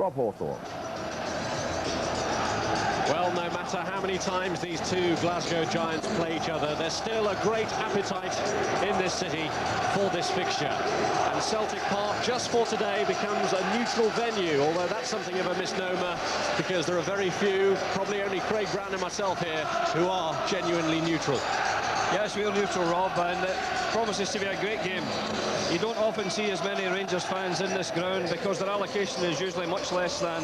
Rob Hawthorne. Well, no matter how many times these two Glasgow Giants play each other, there's still a great appetite in this city for this fixture. And Celtic Park, just for today, becomes a neutral venue, although that's something of a misnomer, because there are very few, probably only Craig Brown and myself here, who are genuinely neutral. Yes, we're neutral, Rob, and it promises to be a great game. You don't often see as many Rangers fans in this ground because their allocation is usually much less than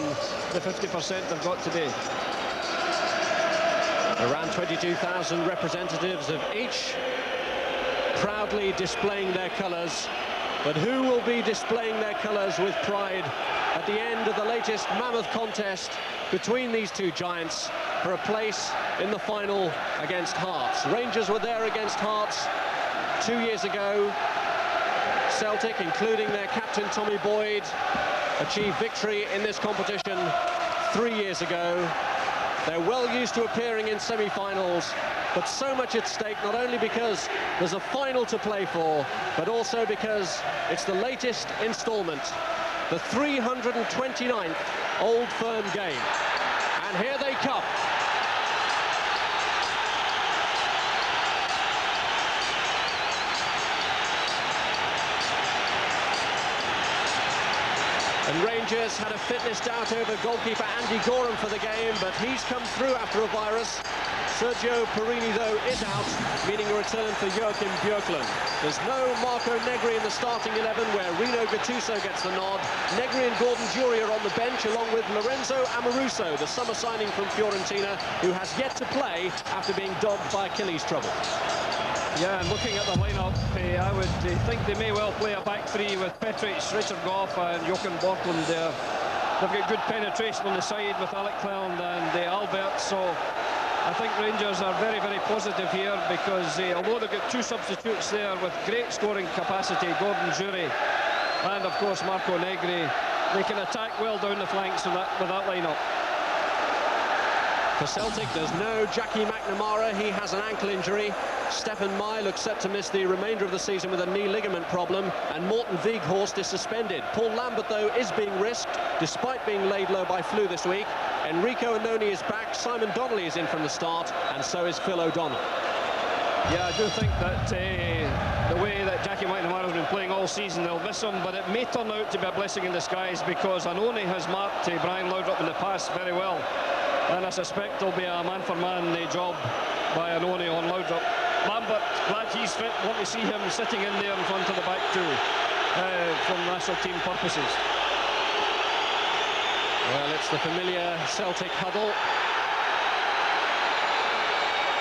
the 50% they've got today. Around 22,000 representatives of each proudly displaying their colours. But who will be displaying their colours with pride at the end of the latest mammoth contest between these two giants for a place in the final against Hearts? Rangers were there against Hearts 2 years ago. Celtic, including their captain Tommy Boyd, achieved victory in this competition 3 years ago. They're well used to appearing in semi-finals, but so much at stake, not only because there's a final to play for, but also because it's the latest instalment, the 329th Old Firm game. And here they come. And Rangers had a fitness doubt over goalkeeper Andy Gorham for the game, but he's come through after a virus. Sergio Perini, though, is out, meaning a return for Joachim Björklund. There's no Marco Negri in the starting 11, where Rino Gattuso gets the nod. Negri and Gordon Jury are on the bench, along with Lorenzo Amoruso, the summer signing from Fiorentina, who has yet to play after being dogged by Achilles trouble. Yeah, and looking at the lineup, I would think they may well play a back three with Petric, Richard Goff and Joachim Björklund there. They've got good penetration on the side with Alec Cleland and Albert, so I think Rangers are very, very positive here because although they've got two substitutes there with great scoring capacity, Gordon Jury and, of course, Marco Negri, they can attack well down the flanks with that lineup. For Celtic, there's no Jackie McNamara. He has an ankle injury. Stefan Mai looks set to miss the remainder of the season with a knee ligament problem, and Morten Weghorst is suspended. Paul Lambert, though, is being risked, despite being laid low by flu this week. Enrico Annoni is back, Simon Donnelly is in from the start, and so is Phil O'Donnell. Yeah, I do think that the way that Jackie McNamara has been playing all season, they'll miss him, but it may turn out to be a blessing in disguise because Annoni has marked Brian Laudrup in the past very well. And I suspect there'll be a man-for-man job by Annoni on Laudrup. Lambert, glad he's fit. Want to see him sitting in there in front of the back two from national team purposes. Well, it's the familiar Celtic huddle.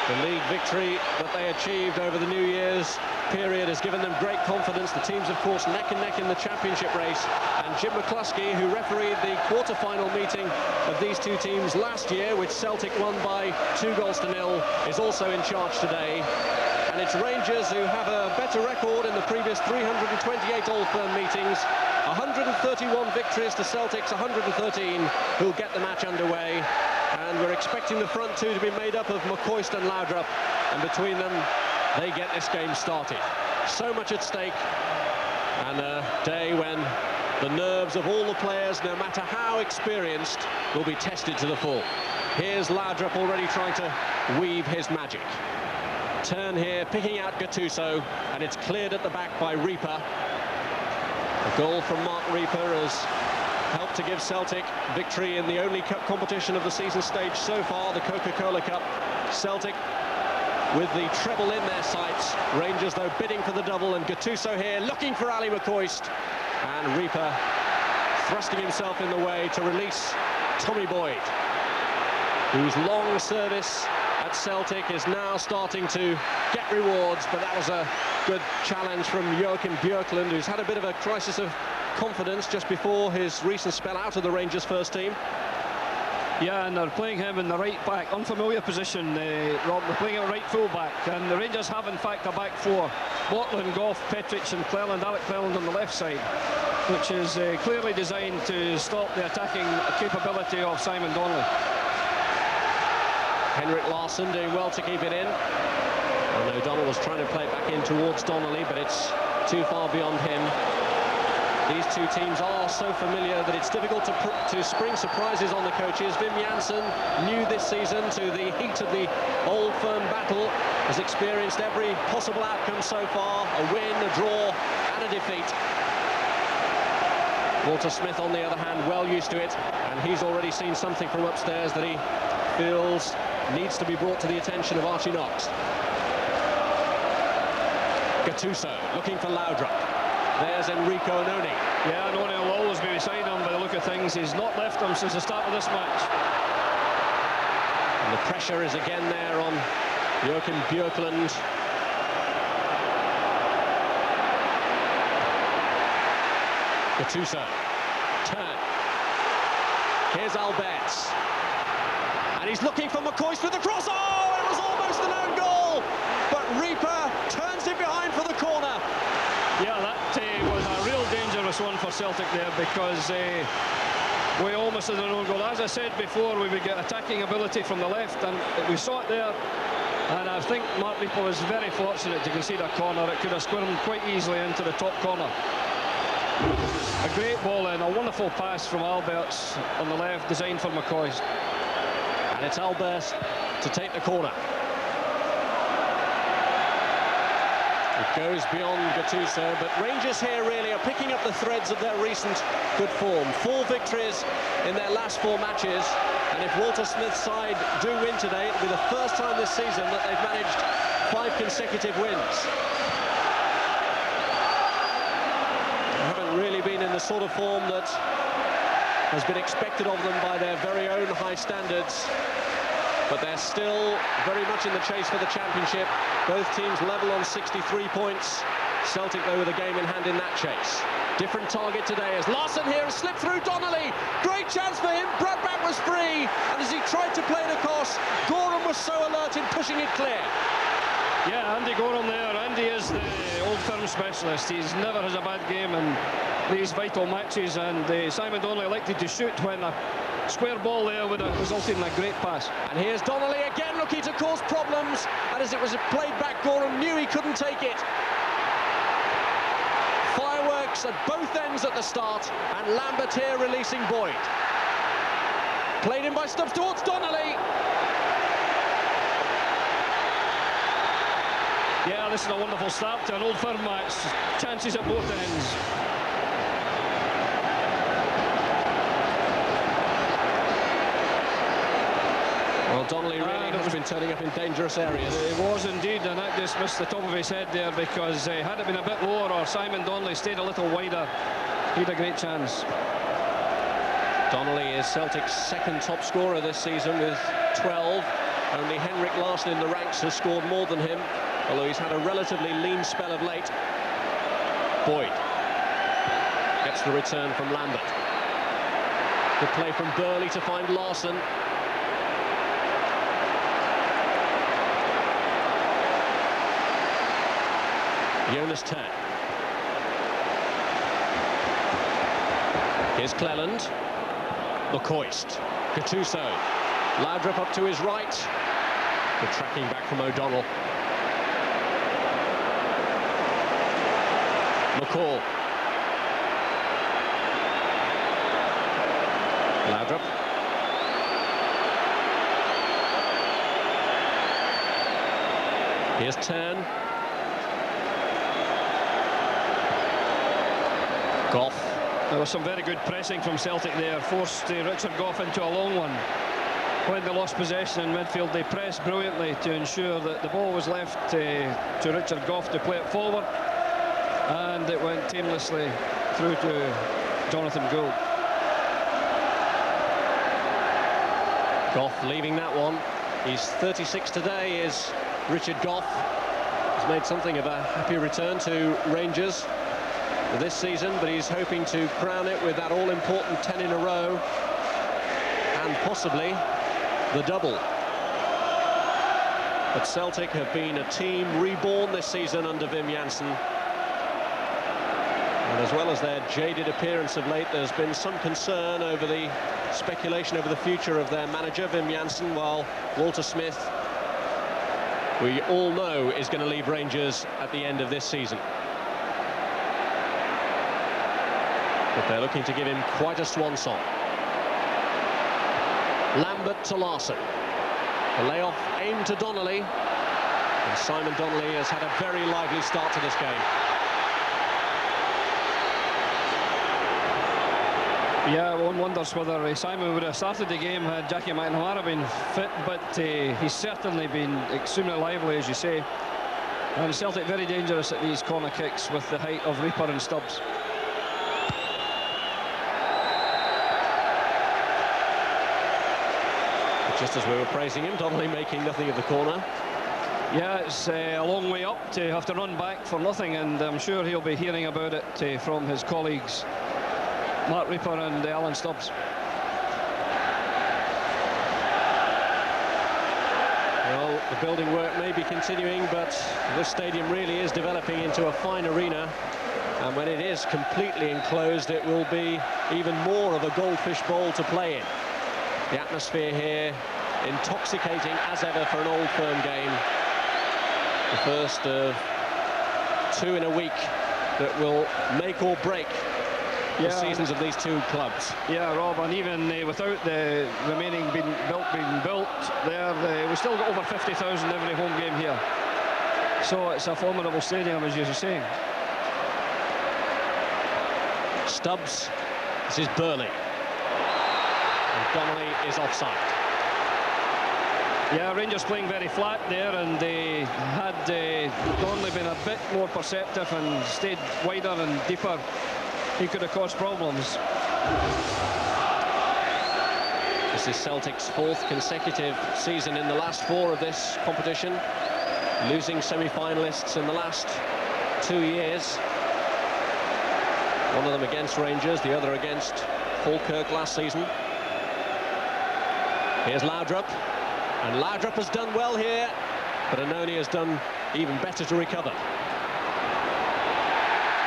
The league victory that they achieved over the New Year's period has given them great confidence. The team's, of course, neck and neck in the championship race. And Jim McCluskey, who refereed the quarter-final meeting of these two teams last year, which Celtic won by 2-0, is also in charge today. And it's Rangers who have a better record in the previous 328 Old Firm meetings. 131 victories to Celtic's 113, who'll get the match underway. And we're expecting the front two to be made up of McCoist and Laudrup, and between them they get this game started. So much at stake, and a day when the nerves of all the players, no matter how experienced, will be tested to the full. Here's Laudrup already trying to weave his magic. Turn here, picking out Gattuso, and it's cleared at the back by Reaper. A goal from Mark Reaper has helped to give Celtic victory in the only cup competition of the season stage so far, the Coca-Cola Cup. Celtic with the treble in their sights. Rangers, though, bidding for the double, and Gattuso here looking for Ali McCoist. And Reaper thrusting himself in the way to release Tommy Boyd, whose long service at Celtic is now starting to get rewards, but that was a good challenge from Joachim Björklund, who's had a bit of a crisis of confidence just before his recent spell out of the Rangers first team. Yeah, and they're playing him in the right back, unfamiliar position, Rob. They're playing him right full back, and the Rangers have in fact a back four: Botland, Goff, Petric and Cleland, Alec Cleland on the left side, which is clearly designed to stop the attacking capability of Simon Donnelly. Henrik Larsson doing well to keep it in. And O'Donnell was trying to play it back in towards Donnelly, but it's too far beyond him. These two teams are so familiar that it's difficult to spring surprises on the coaches. Wim Jansen, new this season to the heat of the Old Firm battle, has experienced every possible outcome so far: a win, a draw, and a defeat. Walter Smith, on the other hand, well used to it, and he's already seen something from upstairs that he feels needs to be brought to the attention of Archie Knox. Gattuso looking for Laudrup. There's Enrico Annoni. Yeah, Annoni will always be beside him by the look of things. He's not left him since the start of this match. And the pressure is again there on Joachim Björklund. Gattuso. Turn. Here's Alberts. And he's looking for McCoist with the cross. Oh, it was almost an own goal. But Reaper turns it behind for the corner. Yeah, that was a real dangerous one for Celtic there, because we almost had an own goal. As I said before, we would get attacking ability from the left, and we saw it there. And I think Mark Reaper was very fortunate to concede a corner. It could have squirmed quite easily into the top corner. A great ball in, a wonderful pass from Alberts on the left, designed for McCoist. And it's Alberts to take the corner. It goes beyond Gattuso, but Rangers here really are picking up the threads of their recent good form. 4 victories in their last 4 matches, and if Walter Smith's side do win today, it'll be the first time this season that they've managed 5 consecutive wins. They haven't really been in the sort of form that has been expected of them by their very own high standards, but they're still very much in the chase for the championship. Both teams level on 63 points. Celtic, though, with a game in hand in that chase. Different target today as Larsson here has slipped through Donnelly. Great chance for him. Bradback was free, and as he tried to play it across, Gorham was so alert in pushing it clear. Yeah, Andy Gorham there. Andy is the Old Firm specialist. He's never has a bad game in these vital matches, and Simon Donnelly elected to shoot when a square ball there would have resulted in a great pass. And here's Donnelly again looking to cause problems, and as it was played back, Gorham knew he couldn't take it. Fireworks at both ends at the start, and Lambert here releasing Boyd. Played in by Stubbs towards Donnelly. Yeah, this is a wonderful start to an Old Firm match. Chances at both ends. Well, Donnelly really has been turning up in dangerous areas. He was indeed, and that just missed the top of his head there, because had it been a bit lower or Simon Donnelly stayed a little wider, he'd a great chance. Donnelly is Celtic's second top scorer this season with 12. Only Henrik Larsson in the ranks has scored more than him, although he's had a relatively lean spell of late. Boyd gets the return from Lambert. Good play from Burley to find Larsson. Jonas Turn. Here's Cleland. McCoist. Gattuso. Laudrup up to his right. Good tracking back from O'Donnell. McCall. Laudrup. Here's Turn. Goff. There was some very good pressing from Celtic there, forced Richard Goff into a long one. When they lost possession in midfield, they pressed brilliantly to ensure that the ball was left to Richard Goff to play it forward, and it went aimlessly through to Jonathan Gould. Goff leaving that one. He's 36 today, is Richard Goff. He's made something of a happy return to Rangers this season, but he's hoping to crown it with that all-important 10 in a row and possibly the double. But Celtic have been a team reborn this season under Wim Jansen, and as well as their jaded appearance of late, there's been some concern over the speculation over the future of their manager Wim Jansen, while Walter Smith, we all know, is going to leave Rangers at the end of this season. but they're looking to give him quite a swan song. Lambert to Larson. The layoff aimed to Donnelly, and Simon Donnelly has had a very lively start to this game. Yeah, one wonders whether Simon would have started the game had Jackie McNamara been fit, but he's certainly been extremely lively, as you say. And Celtic very dangerous at these corner kicks with the height of Reaper and Stubbs. Just as we were praising him, Donnelly making nothing of the corner. Yeah, it's a long way up to have to run back for nothing, and I'm sure he'll be hearing about it from his colleagues, Mark Reaper and Alan Stubbs. Well, the building work may be continuing, but this stadium really is developing into a fine arena. And when it is completely enclosed, it will be even more of a goldfish bowl to play in. The atmosphere here intoxicating as ever for an Old Firm game. The first of two in a week that will make or break the seasons of these two clubs. Yeah, Rob, and even without the remaining being built there, we still got over 50,000 every home game here. So it's a formidable stadium, as you were saying. Stubbs, this is Burley. And Donnelly is offside. Yeah, Rangers playing very flat there, and had Donnelly been a bit more perceptive and stayed wider and deeper, he could have caused problems. This is Celtic's fourth consecutive season in the last four of this competition, losing semi-finalists in the last 2 years. One of them against Rangers, the other against Falkirk last season. Here's Laudrup, and Laudrup has done well here, but Annoni has done even better to recover.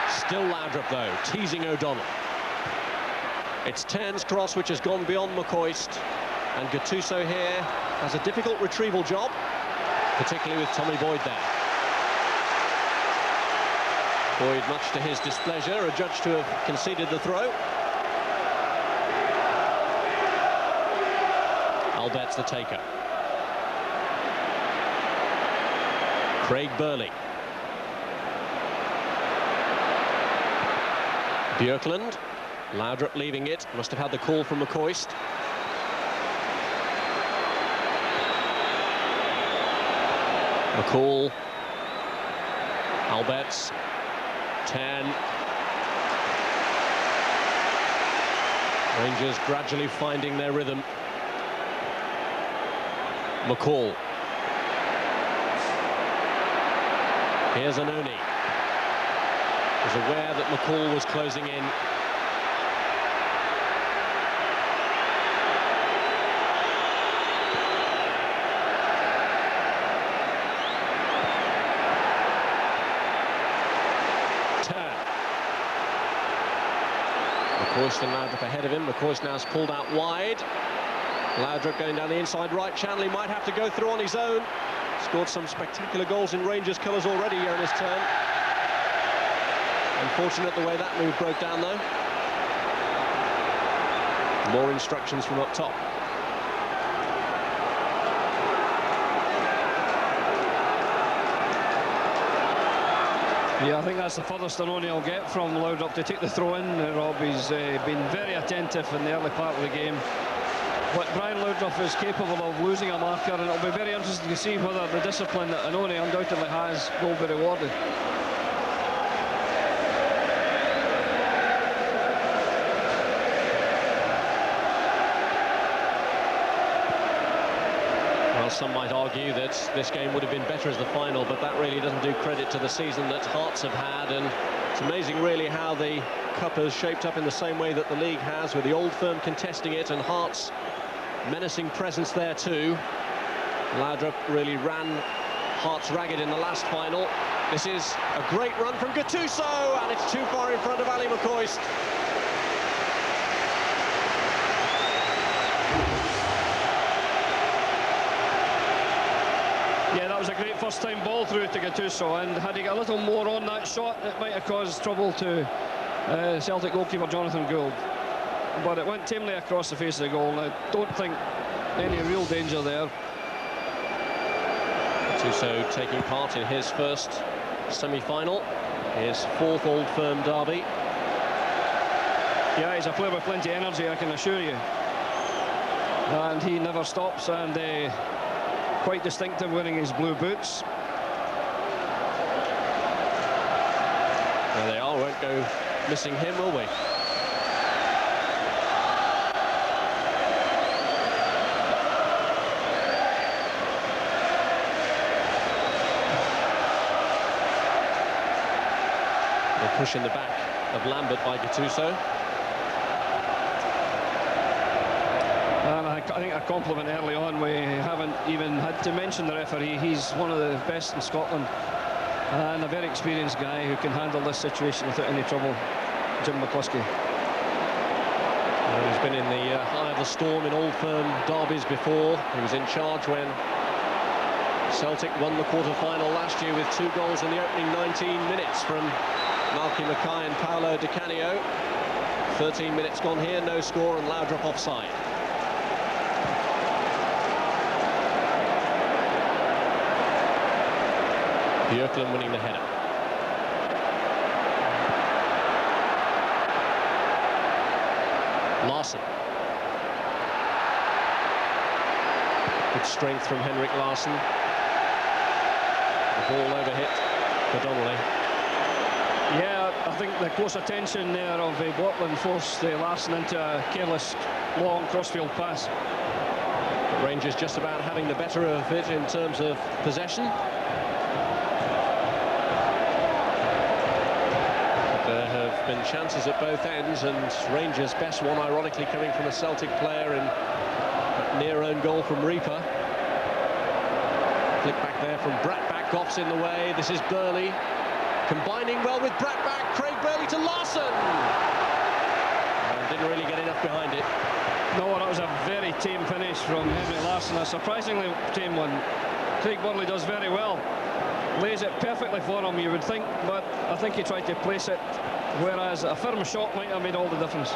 Still Laudrup, though, teasing O'Donnell. It's Tern's cross, which has gone beyond McCoist, and Gattuso here has a difficult retrieval job, particularly with Tommy Boyd there. Boyd, much to his displeasure, adjudged to have conceded the throw. Albert's the taker. Craig Burley. Björklund. Laudrup leaving it. Must have had the call from McCoist. McCall. Alberts. 10. Rangers gradually finding their rhythm. McCall. Here's Annoni. Was aware that McCall was closing in. Turn. McCoist and Laudrup ahead of him. McCoist now has pulled out wide. Laudrup going down the inside right channel. He might have to go through on his own. Scored some spectacular goals in Rangers colours already here in his turn. Unfortunate the way that move broke down, though. More instructions from up top. Yeah, I think that's the furthest Annoni will get from Laudrup to take the throw in. Rob, he's been very attentive in the early part of the game. But Brian Laudrup is capable of losing a marker, and it'll be very interesting to see whether the discipline that Annoni undoubtedly has will be rewarded. Well, some might argue that this game would have been better as the final, but that really doesn't do credit to the season that Hearts have had, and it's amazing really how the Cup has shaped up in the same way that the league has, with the Old Firm contesting it and Hearts' menacing presence there too. Laudrup really ran Hearts ragged in the last final. This is a great run from Gattuso, and it's too far in front of Ali McCoist. Yeah, that was a great first-time ball through to Gattuso, and had he got a little more on that shot, it might have caused trouble to Celtic goalkeeper Jonathan Gould. But it went tamely across the face of the goal, and I don't think any real danger there. Gattuso taking part in his first semi-final, his fourth Old Firm derby. Yeah, he's a player with plenty of energy, I can assure you. And he never stops, and quite distinctive wearing his blue boots. There they are, won't go missing him, will we? They'll push in the back of Lambert by Gattuso. And I think a compliment early on. We haven't even had to mention the referee. He's one of the best in Scotland and a very experienced guy who can handle this situation without any trouble. Jim McCluskey. Well, he's been in the eye of the storm in Old Firm derbies before. He was in charge when Celtic won the quarter-final last year with 2 goals in the opening 19 minutes from Malky Mackay and Paolo Di Canio. 13 minutes gone here, no score, and Laudrup offside. Björklund winning the header. Larsson. Good strength from Henrik Larsson. The ball overhit for Donnelly. Yeah, I think the close attention there of Björklund forced Larsson into a careless long crossfield pass. But Rangers just about having the better of it in terms of possession. There have been chances at both ends, and Rangers' best one ironically coming from a Celtic player in near own goal from Reaper. Flick back there from Bratback, Goff's in the way. This is Burley combining well with Bratback. Craig Burley to Larsson, and didn't really get enough behind it. No, that was a very tame finish from Henrik Larsson, a surprisingly tame one. Craig Burley does very well. Lays it perfectly for him, you would think, but I think he tried to place it, whereas a firm shot might have made all the difference.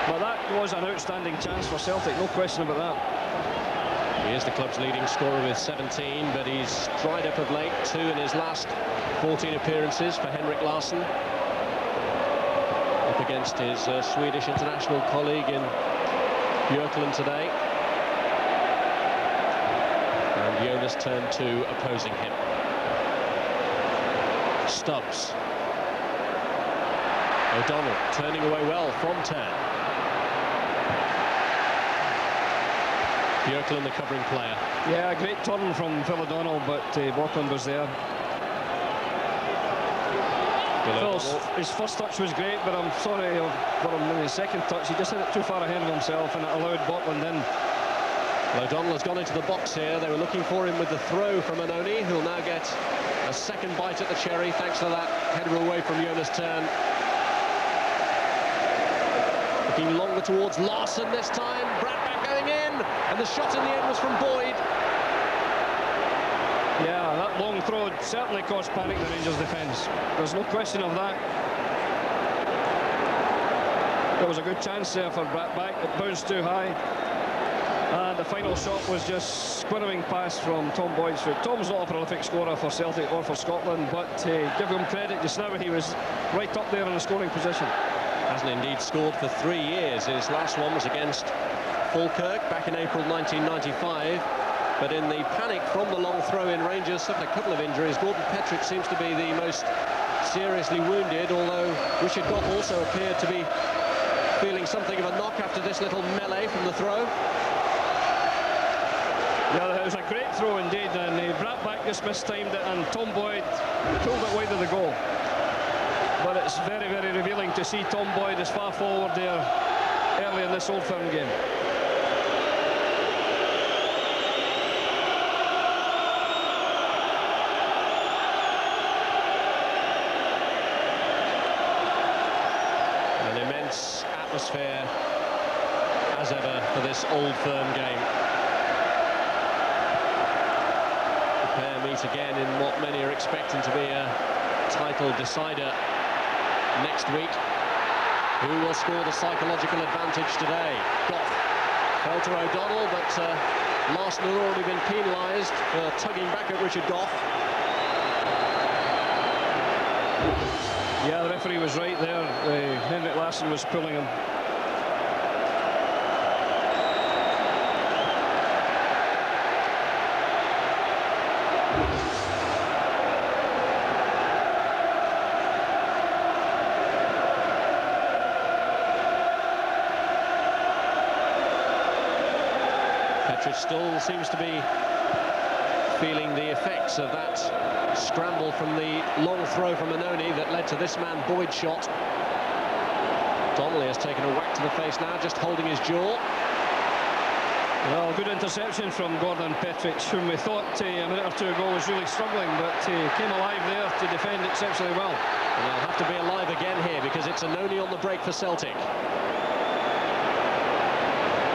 But that was an outstanding chance for Celtic, no question about that. He is the club's leading scorer with 17, but he's dried up of late. 2 in his last 14 appearances for Henrik Larsson. Up against his Swedish international colleague in Björklund today. Jonas turned to opposing him. Stubbs. O'Donnell turning away well from turn. Björklund the covering player. Yeah, a great turn from Phil O'Donnell, but Björklund was there. His first touch was great, but I'm sorry for him in his second touch. He just hit it too far ahead of himself, and it allowed Björklund in. O'Donnell has gone into the box here. They were looking for him with the throw from Anoni, who'll now get a second bite at the cherry thanks to that header away from Jonas Tern. Looking longer towards Larsson this time. Bratback going in, and the shot in the end was from Boyd. Yeah, that long throw certainly caused panic in the Rangers' defence. There's no question of that. There was a good chance there for Bratback. It bounced too high. And the final shot was just squirming past from Tom Boyd's foot. Tom's not a prolific scorer for Celtic or for Scotland, but give him credit, just now he was right up there in the scoring position. Hasn't indeed scored for 3 years. His last one was against Falkirk back in April 1995. But in the panic from the long throw in, Rangers suffered a couple of injuries. Gordon Petrick seems to be the most seriously wounded, although Richard Goff also appeared to be feeling something of a knock after this little melee from the throw. Yeah, it was a great throw indeed, and Bratback just mistimed it, and Tom Boyd pulled it wide of the goal. But it's very, very revealing to see Tom Boyd as far forward there early in this Old Firm game. An immense atmosphere as ever for this Old Firm game. Meet again in what many are expecting to be a title decider next week. Who will score the psychological advantage today? Goff fell to O'Donnell, but Larson had already been penalised for tugging back at Richard Goff. Yeah, the referee was right there. Henrik Larsson was pulling him. Petric still seems to be feeling the effects of that scramble from the long throw from Annoni that led to this man Boyd's shot. Donnelly has taken a whack to the face now, just holding his jaw. Well, good interception from Gordon Petric, whom we thought a minute or two ago was really struggling, but came alive there to defend exceptionally well. And they'll have to be alive again here because it's Annoni on the break for Celtic.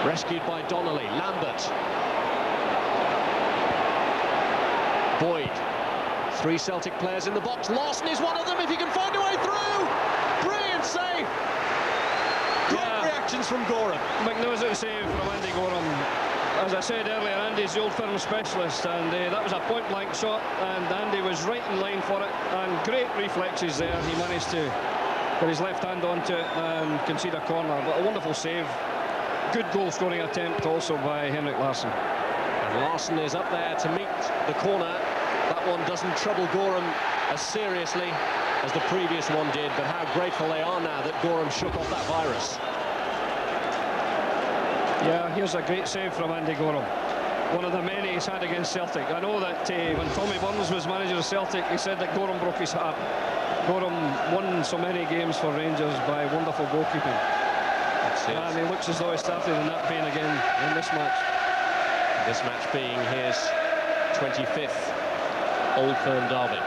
Rescued by Donnelly. Lambert. Boyd. 3 Celtic players in the box. Larson is one of them if he can find a way through. Brilliant save. Great reactions from Gorham. Magnificent save from Andy Gorham. As I said earlier, Andy's the old firm specialist, and that was a point-blank shot, and Andy was right in line for it, and great reflexes there. He managed to put his left hand onto it and concede a corner, but a wonderful save. Good goal-scoring attempt also by Henrik Larsson. And Larsson is up there to meet the corner. That one doesn't trouble Gorham as seriously as the previous one did, but how grateful they are now that Gorham shook off that virus. Yeah, here's a great save from Andy Gorham. One of the many he's had against Celtic. I know that when Tommy Burns was manager of Celtic, he said that Gorham broke his heart. Gorham won so many games for Rangers by wonderful goalkeeping. And he looks as though he started in that vein again in this match. This match being his 25th Old Firm derby.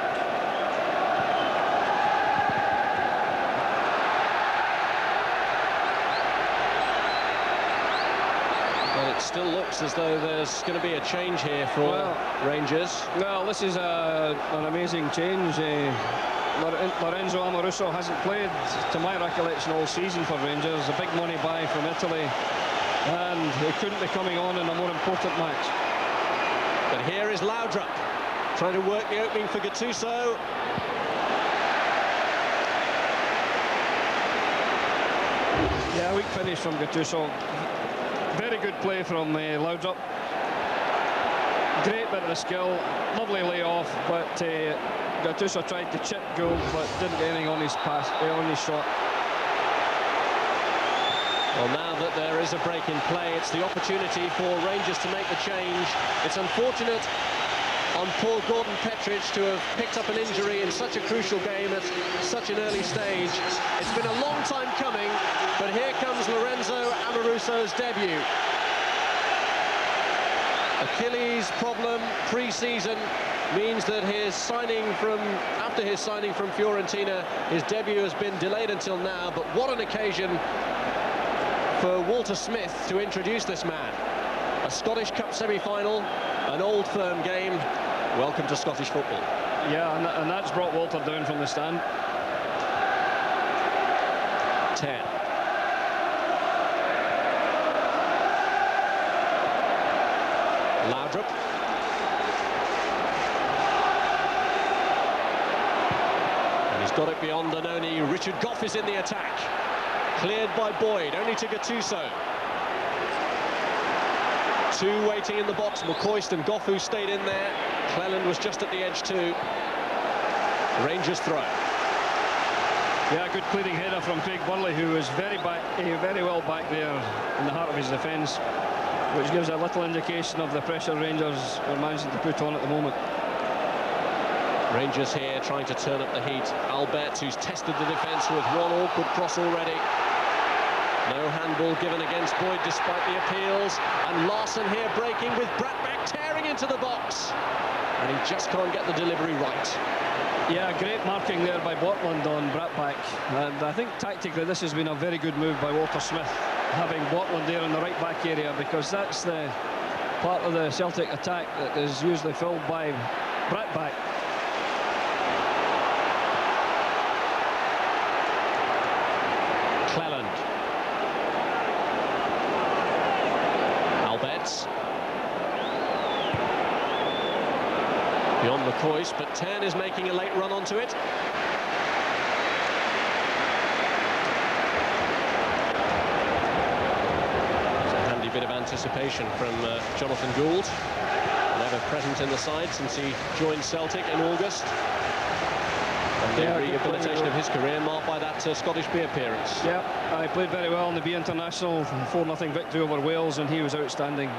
But it still looks as though there's going to be a change here for Rangers. Well, this is an amazing change. Lorenzo Amoruso hasn't played, to my recollection, all season for Rangers. A big money buy from Italy, and he couldn't be coming on in a more important match. But here is Laudrup trying to work the opening for Gattuso. Yeah, weak finish from Gattuso. Very good play from Laudrup. Great bit of skill, lovely layoff, but Gattuso tried to chip Gould, but didn't get anything on his pass, on his shot. Well, now that there is a break in play, it's the opportunity for Rangers to make the change. It's unfortunate on poor Gordon Petric to have picked up an injury in such a crucial game at such an early stage. It's been a long time coming, but here comes Lorenzo Amoruso's debut. Achilles problem pre-season means that after his signing from Fiorentina, his debut has been delayed until now. But what an occasion for Walter Smith to introduce this man. A Scottish Cup semi-final, an Old Firm game. Welcome to Scottish football. Yeah, and that's brought Walter down from the stand. 10. Laudrup. And he's got it beyond Annoni. Richard Goff is in the attack. Cleared by Boyd, only to Gattuso. 2 waiting in the box, McCoist and Goff, who stayed in there. Cleland was just at the edge too. Rangers throw. Yeah, good clearing header from Craig Burley, who was very well back there in the heart of his defence, which gives a little indication of the pressure Rangers are managing to put on at the moment. Rangers here trying to turn up the heat. Alberts, who's tested the defence with one awkward cross already. No handball given against Boyd despite the appeals. And Larsson here breaking with Bratback tearing into the box. And he just can't get the delivery right. Yeah, great marking there by Botland on Bratback. And I think tactically this has been a very good move by Walter Smith, having Botland there in the right back area, because that's the part of the Celtic attack that is usually filled by Bratback. beyond McCoy's, but 10 is making a late run onto it. It's a handy bit of anticipation from Jonathan Gould, never present in the side since he joined Celtic in August. And the rehabilitation of his career marked by that Scottish B appearance. Yeah, he played very well in the B International, 4-0 victory over Wales, and he was outstanding,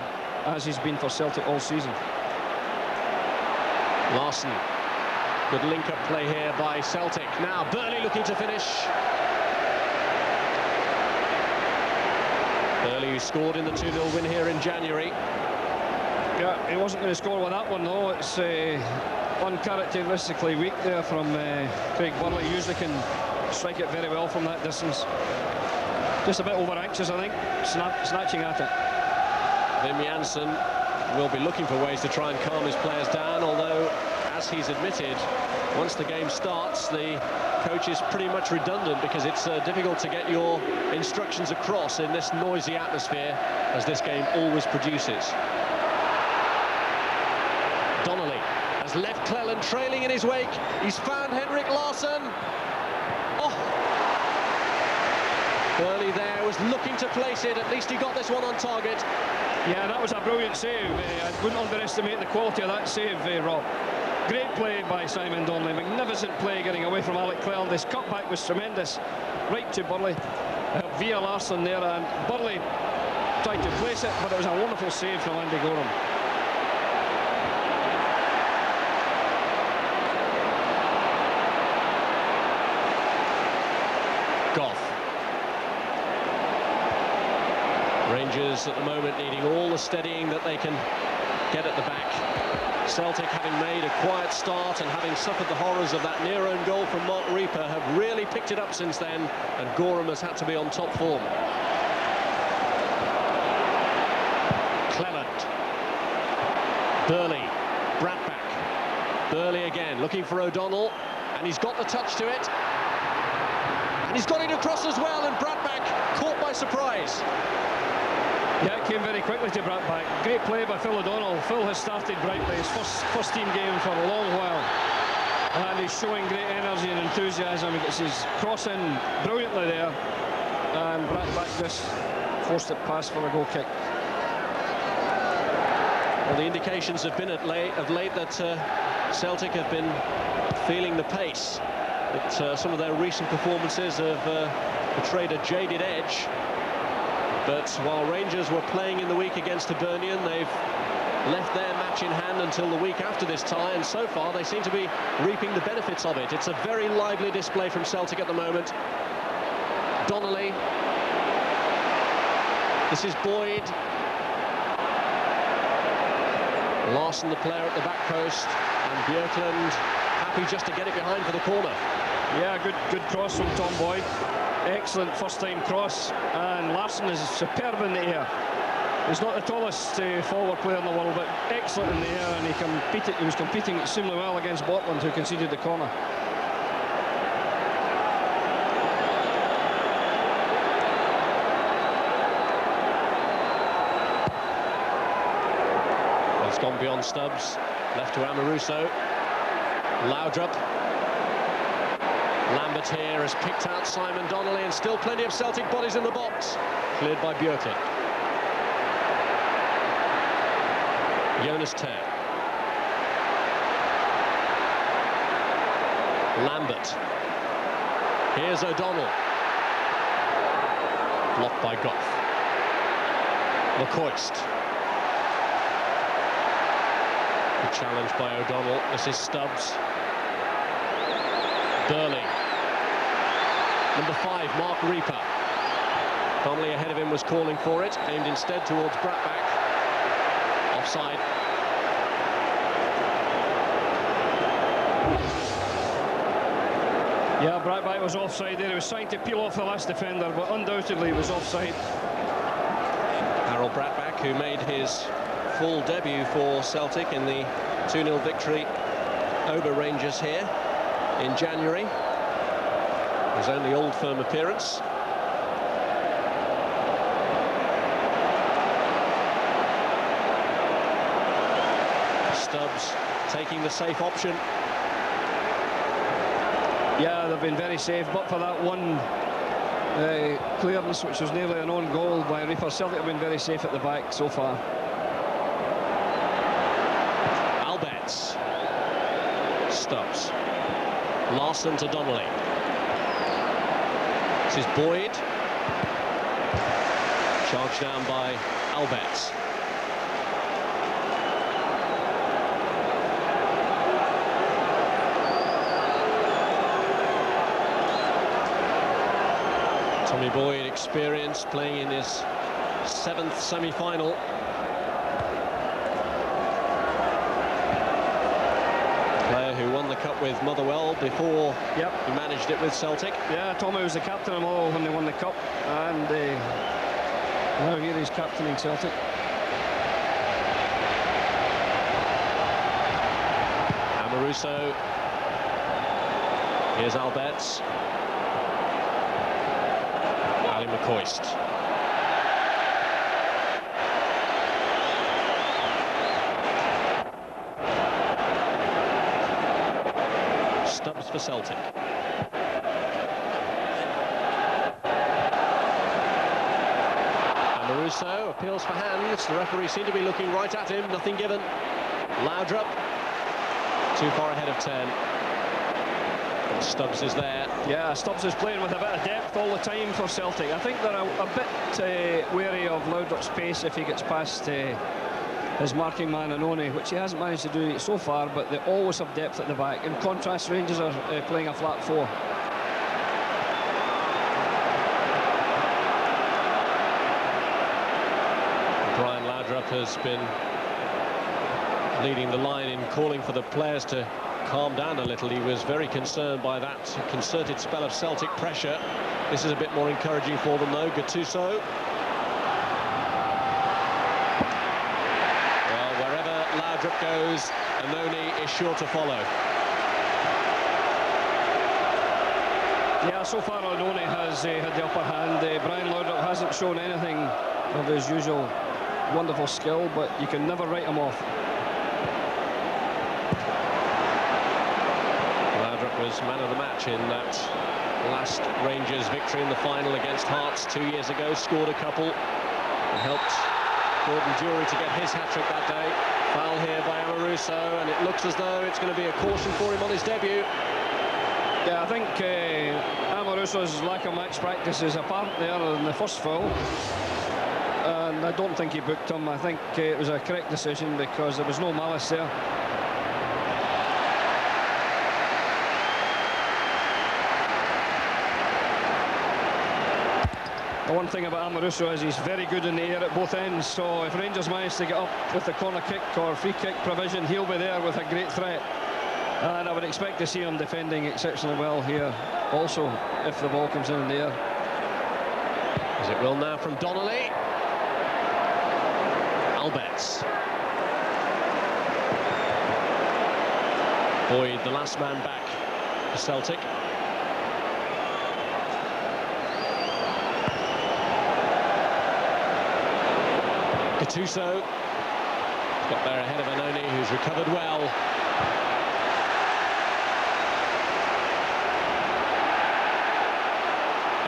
as he's been for Celtic all season. Larsson, good link-up play here by Celtic. Now Burley looking to finish. Burley, who scored in the 2-0 win here in January. Yeah, he wasn't going to score with that one though. It's uncharacteristically weak there from Craig Burley. Usually can strike it very well from that distance. Just a bit over anxious, I think, snatching at it. Wim Jansen will be looking for ways to try and calm his players down, although, as he's admitted, once the game starts, the coach is pretty much redundant because it's difficult to get your instructions across in this noisy atmosphere, as this game always produces. Donnelly has left Cleland trailing in his wake. He's found Henrik Larsson. Oh! Burley there was looking to place it. At least he got this one on target. Yeah, that was a brilliant save. I wouldn't underestimate the quality of that save, Rob. Great play by Simon Donnelly. Magnificent play getting away from Alec Cleland. His cutback was tremendous. Right to Burley. Via Larsson there, and Burley tried to place it, but it was a wonderful save from Andy Gorham. Goff. Rangers at the moment needing all the steadying that they can get at the back. Celtic, having made a quiet start and having suffered the horrors of that near-own goal from Mark Reaper, have really picked it up since then, and Gorham has had to be on top form. Cleland. Burley. Bradback. Burley again, looking for O'Donnell, and he's got the touch to it. And he's got it across as well, and Bradback caught by surprise. Yeah, it came very quickly to Bradback. Great play by Phil O'Donnell. Phil has started brightly, his first team game for a long while. And he's showing great energy and enthusiasm. He gets his cross in brilliantly there. And Bradback just forced it past for a goal kick. Well, the indications have been of late that Celtic have been feeling the pace. That some of their recent performances have portrayed a jaded edge. But while Rangers were playing in the week against Hibernian, they've left their match in hand until the week after this tie, and so far they seem to be reaping the benefits of it. It's a very lively display from Celtic at the moment. Donnelly. This is Boyd. Larsson, the player at the back post, and Björklund happy just to get it behind for the corner. Yeah, good cross from Tom Boyd. Excellent first-time cross, and Larsson is superb in the air. He's not the tallest forward player in the world, but excellent in the air, and he was competing extremely well against Botland, who conceded the corner. It's gone beyond Stubbs, left to Amoruso. Laudrup. Lambert here has picked out Simon Donnelly, and still plenty of Celtic bodies in the box. Cleared by Björklund. Jonas Ter. Lambert. Here's O'Donnell. Blocked by Goff. McCoist. Good challenge by O'Donnell. This is Stubbs. Burley. Number 5, Mark Reaper. Donnelly ahead of him was calling for it, aimed instead towards Bradback. Offside. Yeah, Bradback was offside there. He was trying to peel off the last defender, but undoubtedly he was offside. Harold Bradback, who made his full debut for Celtic in the 2-0 victory over Rangers here in January. His only Old Firm appearance. Stubbs taking the safe option. Yeah, they've been very safe, but for that one clearance, which was nearly an own goal by Reaper, Celtic have been very safe at the back so far. Albets. Stubbs. Larson to Donnelly. This is Boyd. Charged down by Albets. Tommy Boyd, experienced, playing in his 7th semi-final. Player who won the cup with Motherwell before he managed it with Celtic. Yeah, Tommy was the captain of all when they won the cup, and now here he's captaining Celtic. Amoruso. Here's Albets. Ali McCoist. Stubbs for Celtic. Amoruso appeals for hands. The referee seemed to be looking right at him. Nothing given. Laudrup too far ahead of 10. And Stubbs is there. Yeah, Stubbs is playing with a bit of depth all the time for Celtic. I think they're a bit wary of Laudrup's pace if he gets past his marking man Anoni, which he hasn't managed to do so far, but they always have depth at the back. In contrast, Rangers are playing a flat 4. Brian Laudrup has been leading the line in calling for the players to calm down a little. He was very concerned by that concerted spell of Celtic pressure. This is a bit more encouraging for them though. Gattuso. Well, wherever Laudrup goes, Anoni is sure to follow. Yeah, so far Anoni has had the upper hand. Brian Laudrup hasn't shown anything of his usual wonderful skill, but you can never write him off. Was man of the match in that last Rangers victory in the final against Hearts 2 years ago. Scored a couple and helped Gordon Dury to get his hat-trick that day. Foul here by Amoruso, and it looks as though it's going to be a caution for him on his debut. Yeah, I think Amoruso's lack of match practice is apparent there in the first foul, and I don't think he booked him. I think it was a correct decision because there was no malice there. The one thing about Amoruso is he's very good in the air at both ends, so if Rangers manage to get up with the corner kick or free kick provision, he'll be there with a great threat. And I would expect to see him defending exceptionally well here also if the ball comes in the air. As it will now from Donnelly. Albets. Boyd, the last man back for Celtic. Gattuso got there ahead of Anoni, who's recovered well.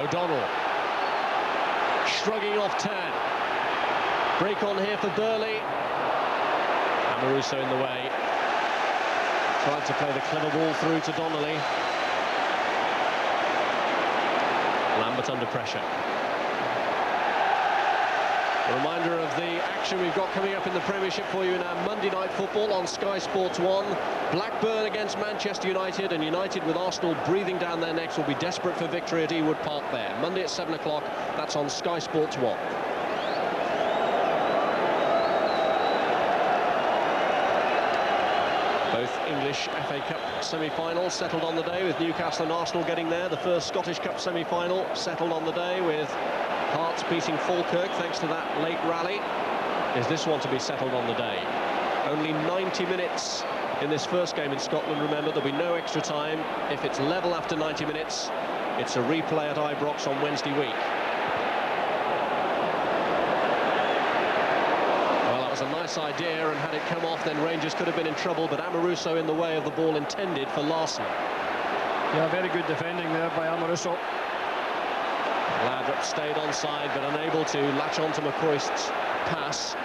O'Donnell shrugging off 10. Break on here for Burley. Amoruso in the way. Tried to play the clever ball through to Donnelly. Lambert under pressure. A reminder of the action we've got coming up in the Premiership for you in our Monday Night Football on Sky Sports 1. Blackburn against Manchester United, and United with Arsenal breathing down their necks will be desperate for victory at Ewood Park there. Monday at 7 o'clock, that's on Sky Sports 1. Both English FA Cup semi-finals settled on the day, with Newcastle and Arsenal getting there. The first Scottish Cup semi-final settled on the day, with Hearts beating Falkirk thanks to that late rally. Is this one to be settled on the day? Only 90 minutes in this first game in Scotland, remember. There'll be no extra time. If it's level after 90 minutes, it's a replay at Ibrox on Wednesday week. Well, that was was a nice idea, and had it come off, then Rangers could have been in trouble, but Amoruso in the way of the ball intended for Larsson. Yeah, very good defending there by Amoruso. Laudrup stayed onside, but unable to latch on to McCoist's pass.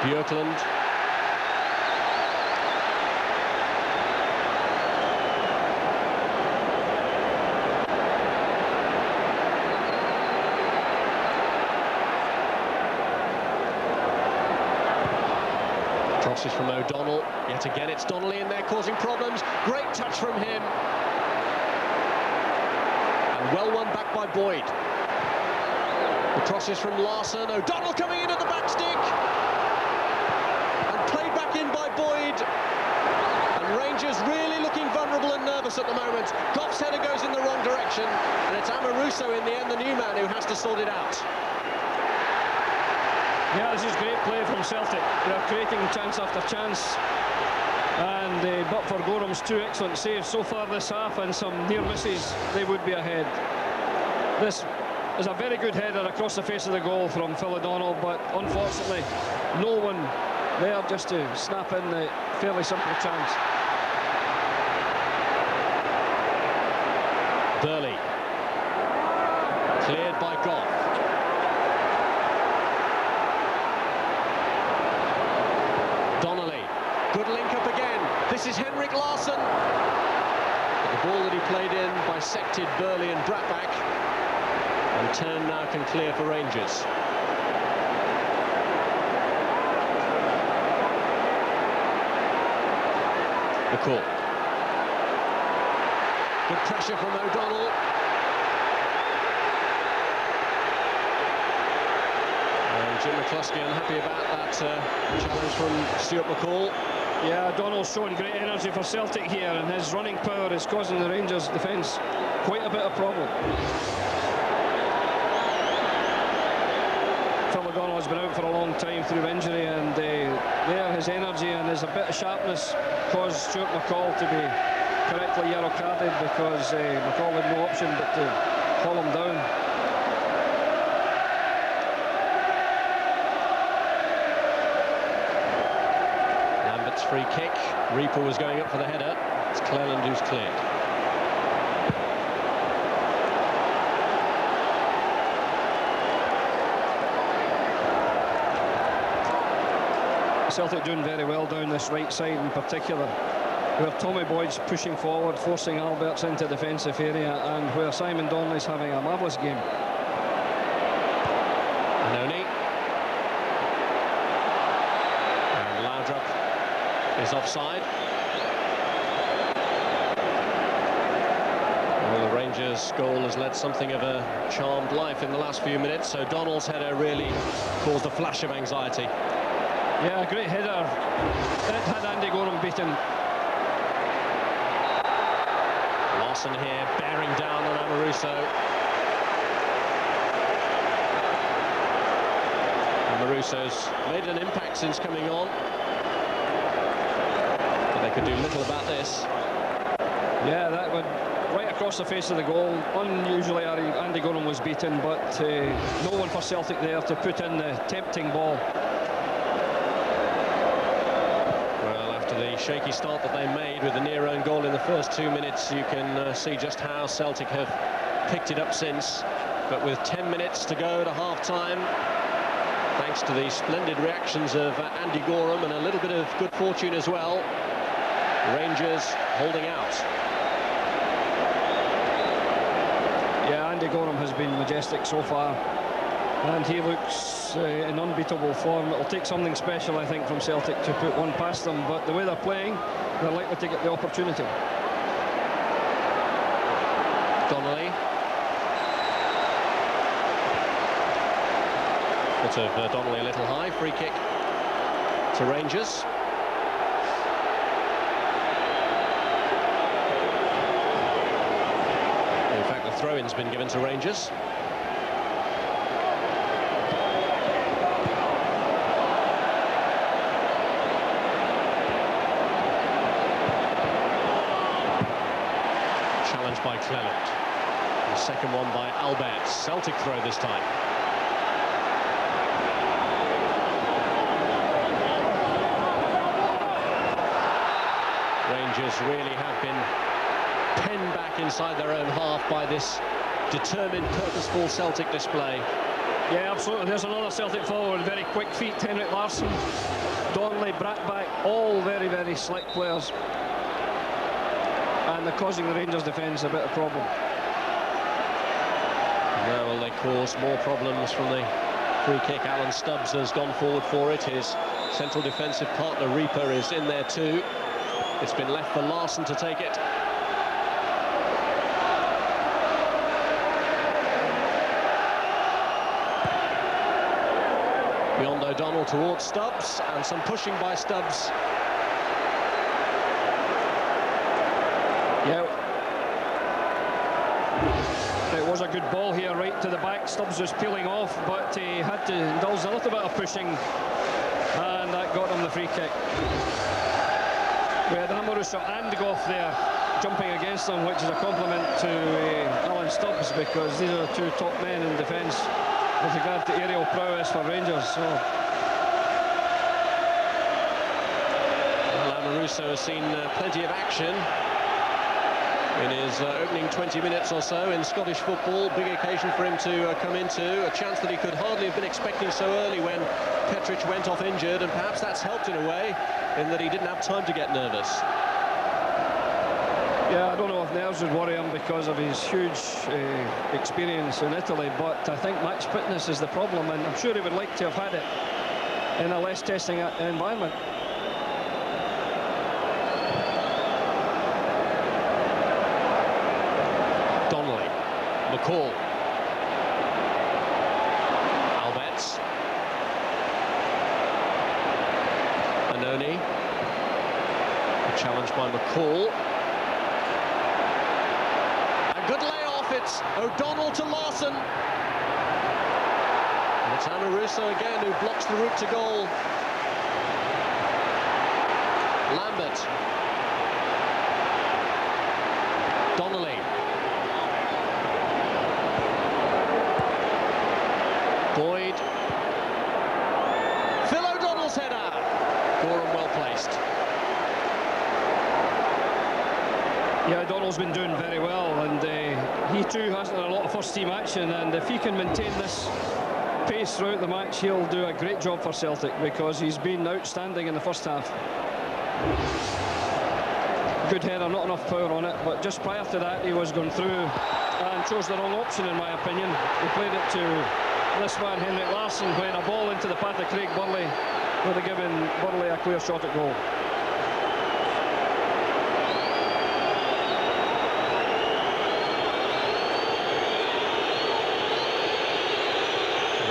Björklund. Crosses from O'Donnell. Yet again, it's Donnelly in there causing problems. Great touch from him. And well won back by Boyd. The crosses from Larsson. O'Donnell coming in at the back stick. And played back in by Boyd. And Rangers really looking vulnerable and nervous at the moment. Goff's header goes in the wrong direction. And it's Amoruso in the end, the new man, who has to sort it out. Yeah, this is great play from Celtic. They're creating chance after chance. And but for Gorham's two excellent saves so far this half and some near misses, they would be ahead. This is a very good header across the face of the goal from Phil O'Donnell, but unfortunately no one there just to snap in the fairly simple chance. Burley. Cleared by Goff. Donnelly. Good link up again. This is Henrik Larsson. But the ball that he played in bisected Burley and Bratback. And Turn now can clear for Rangers. McCall. Good pressure from O'Donnell. Jim McCluskey unhappy about that challenge from Stuart McCall. Yeah, O'Donnell's showing great energy for Celtic here, and his running power is causing the Rangers' defence quite a bit of problem. Phil O'Donnell has been out for a long time through injury, and there his energy and his a bit of sharpness caused Stuart McCall to be correctly yellow carded, because McCall had no option but to haul him down. Free kick. Reaper was going up for the header. It's Cleland who's cleared. Celtic doing very well down this right side in particular, where Tommy Boyd's pushing forward, forcing Alberts into defensive area, and where Simon Donnelly's having a marvellous game. Anoni. And Laudrup is offside. Well, the Rangers' goal has led something of a charmed life in the last few minutes, so O'Donnell's header really caused a flash of anxiety. Yeah, great header. It had Andy Gorham beaten. Larsson here bearing down on Amoruso. Amoruso's made an impact since coming on. They could do little about this. Yeah, that went right across the face of the goal. Unusually, Andy Gorham was beaten, but no one for Celtic there to put in the tempting ball. Well, after the shaky start that they made with the near own goal in the first 2 minutes, you can see just how Celtic have picked it up since. But with 10 minutes to go to half-time, thanks to the splendid reactions of Andy Gorham and a little bit of good fortune as well, Rangers holding out. Yeah, Andy Gorham has been majestic so far, and he looks in unbeatable form. It'll take something special, I think, from Celtic to put one past them, but the way they're playing, they're likely to get the opportunity. Donnelly. Foot of Donnelly a little high. Free kick to Rangers. In fact, the throw-in's been given to Rangers. Challenged by Cleland. The second one by Alberts. Celtic throw this time. Rangers really have been penned back inside their own half by this determined, purposeful Celtic display. Yeah, absolutely. There's another Celtic forward, very quick feet, Henrik Larsson, Donnelly, Brattbach, all very, very slick players. And they're causing the Rangers defence a bit of problem. Now will they cause more problems from the free kick? Alan Stubbs has gone forward for it. His central defensive partner Reaper is in there too. It's been left for Larsson to take it. Beyond O'Donnell towards Stubbs, and some pushing by Stubbs. Yeah. It was a good ball here, right to the back. Stubbs was peeling off, but he had to indulge a little bit of pushing, and that got him the free kick. We had Amoruso and Goff there jumping against them, which is a compliment to Alan Stubbs, because these are the two top men in defence with regard to aerial prowess for Rangers. So. Well, Amoruso has seen plenty of action in his opening 20 minutes or so in Scottish football. Big occasion for him to come into, a chance that he could hardly have been expecting so early when Petric went off injured, and perhaps that's helped in a way in that he didn't have time to get nervous. Yeah, I don't know if nerves would worry him because of his huge experience in Italy, but I think match fitness is the problem, and I'm sure he would like to have had it in a less testing environment. McCall. Alberts. Anoni. Challenged by McCall. A good layoff. It's O'Donnell to Larsson. And it's Amoruso again who blocks the route to goal. Lambert. Donnelly. Boyd. Phil O'Donnell's header. Gorham well placed. Yeah, O'Donnell's been doing very well, and he too hasn't had a lot of first team action, and if he can maintain this pace throughout the match, he'll do a great job for Celtic, because he's been outstanding in the first half. Good header, not enough power on it, but just prior to that he was going through and chose the wrong option, in my opinion. He played it to this man, Henrik Larsson, playing a ball into the path of Craig Burley, would have given Burley a clear shot at goal.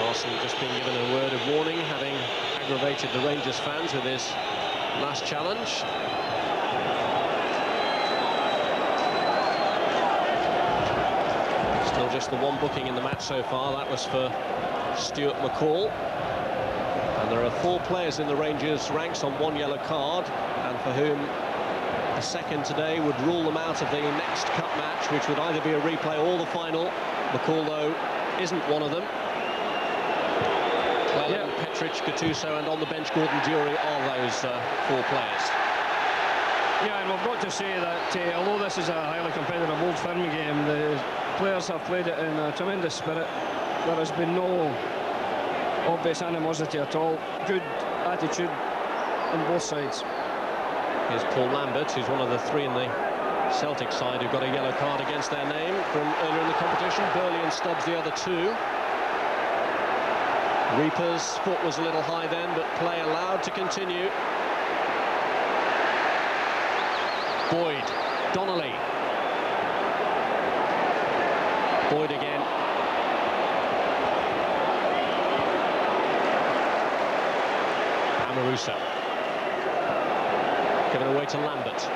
Larsson just been given a word of warning, having aggravated the Rangers fans with his last challenge. Still just the one booking in the match so far. That was for Stuart McCall. And there are 4 players in the Rangers ranks on 1 yellow card, and for whom the second today would rule them out of the next cup match, which would either be a replay or the final. McCall, though, isn't one of them. Cleland, Petric, Gattuso, and on the bench Gordon Dury are those 4 players. Yeah, and we've got to say that although this is a highly competitive Old Firm game, the players have played it in a tremendous spirit. There has been no obvious animosity at all. Good attitude on both sides. Here's Paul Lambert, who's one of the 3 in the Celtic side who got a yellow card against their name from earlier in the competition. Burley and Stubbs the other 2. Reaper's foot was a little high then, but play allowed to continue. Boyd, Donnelly. Boyd again. Amoruso. Given away to Lambert.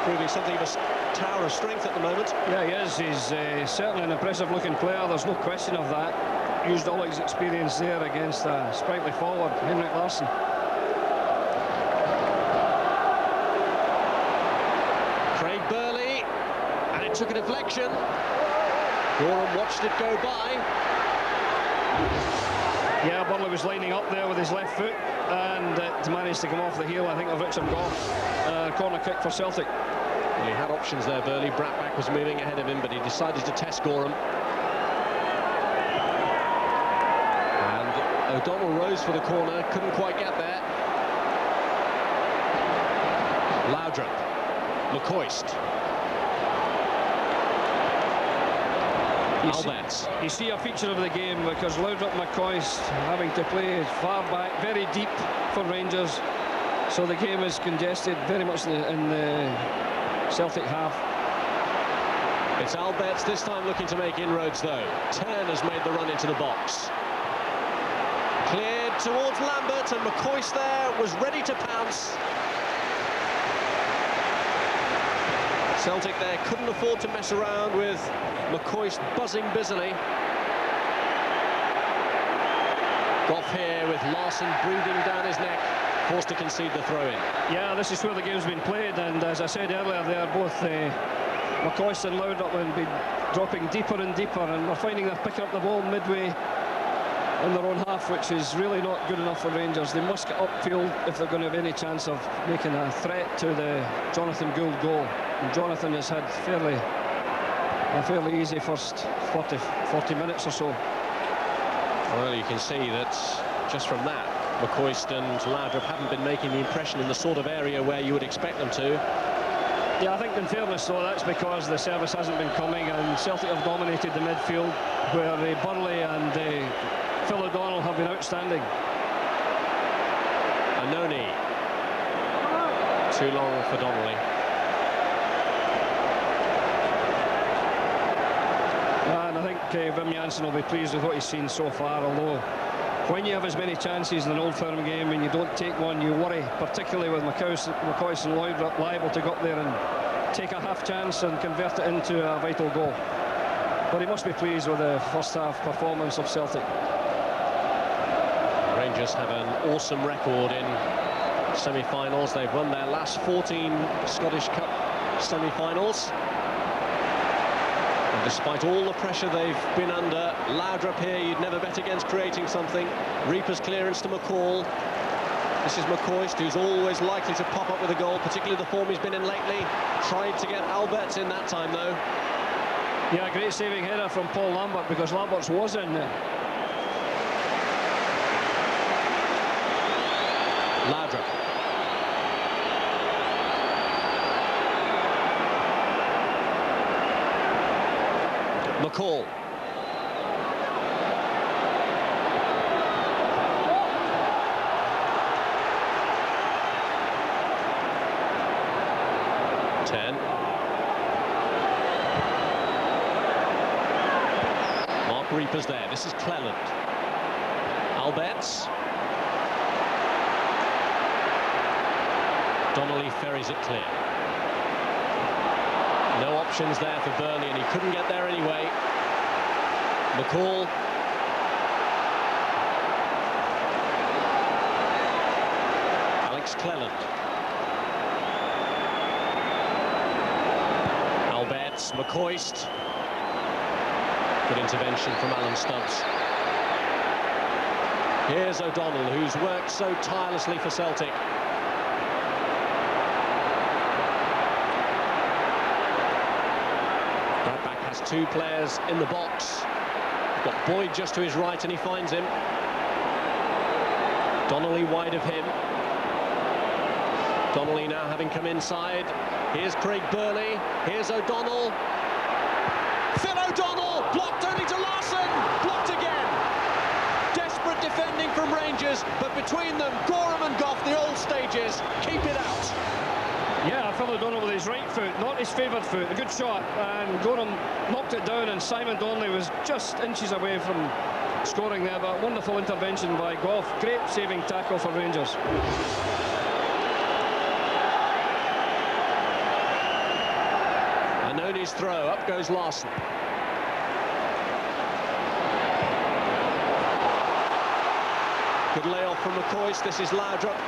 Proving something of a tower of strength at the moment. Yeah, he is. He's certainly an impressive looking player, there's no question of that. Used all his experience there against a sprightly forward, Henrik Larsson. Craig Burley deflection. Gorham watched it go by. Yeah, Burnley was lining up there with his left foot and it managed to come off the heel, I think, of Richard Goff. Corner kick for Celtic. Well, he had options there, Burley. Bratback was moving ahead of him, but he decided to test Gorham. And O'Donnell rose for the corner, couldn't quite get there. Laudrup, McCoist. You see a feature of the game because Laudrup, McCoist having to play far back, very deep for Rangers. So the game is congested very much in the Celtic half. It's Alberts this time looking to make inroads though. Turn has made the run into the box. Cleared towards Lambert, and McCoist there was ready to pounce. Celtic there couldn't afford to mess around with McCoist buzzing busily. Goff here with Larson breathing down his neck, forced to concede the throw-in. Yeah, this is where the game's been played, and as I said earlier, they are both McCoist and Laudrup have been dropping deeper and deeper, and we're finding they're picking up the ball midway in their own half, which is really not good enough for Rangers. They must get upfield if they're going to have any chance of making a threat to the Jonathan Gould goal. And Jonathan has had a fairly easy first 40 minutes or so. Well, you can see that just from that, McCoist and Laudrup haven't been making the impression in the sort of area where you would expect them to. Yeah, I think in fairness though, that's because the service hasn't been coming, and Celtic have dominated the midfield, where Burley and Phil O'Donnell have been outstanding. Annoni. Too long for Donnelly. And I think Wim Jansen will be pleased with what he's seen so far, although when you have as many chances in an Old Firm game and you don't take one, you worry, particularly with McCoist and Laudrup liable to go up there and take a half chance and convert it into a vital goal. But he must be pleased with the first half performance of Celtic. Rangers have an awesome record in semi-finals. They've won their last 14 Scottish Cup semi-finals. And despite all the pressure they've been under, Laudrup here, you'd never bet against creating something. Reaper's clearance to McCall. This is McCoist, who's always likely to pop up with a goal, particularly the form he's been in lately. Tried to get Alberts in that time, though. Yeah, great saving header from Paul Lambert, because Lamberts was in there. Laudrup. McCall. Mark Reaper's there. This is Cleland. Alberts. Donnelly ferries it clear. No options there for Burnley, and he couldn't get there anyway. McCall. Alex Cleland. Alberts, McCoist. Good intervention from Alan Stubbs. Here's O'Donnell, who's worked so tirelessly for Celtic. Two players in the box. Got Boyd just to his right, and he finds him. Donnelly wide of him. Donnelly now having come inside. Here's Craig Burley. Here's O'Donnell. Phil O'Donnell blocked only to Larson. Blocked again. Desperate defending from Rangers, but between them, Gorham and Goff, the old stages, keep it out. Yeah, Phil O'Donnell with his right foot, not his favoured foot. A good shot, and Gorham knocked it down, and Simon Donnelly was just inches away from scoring there. But wonderful intervention by Goff. Great saving tackle for Rangers. Annoni's throw, up goes Larson. Good layoff from McCoist. This is Laudrup.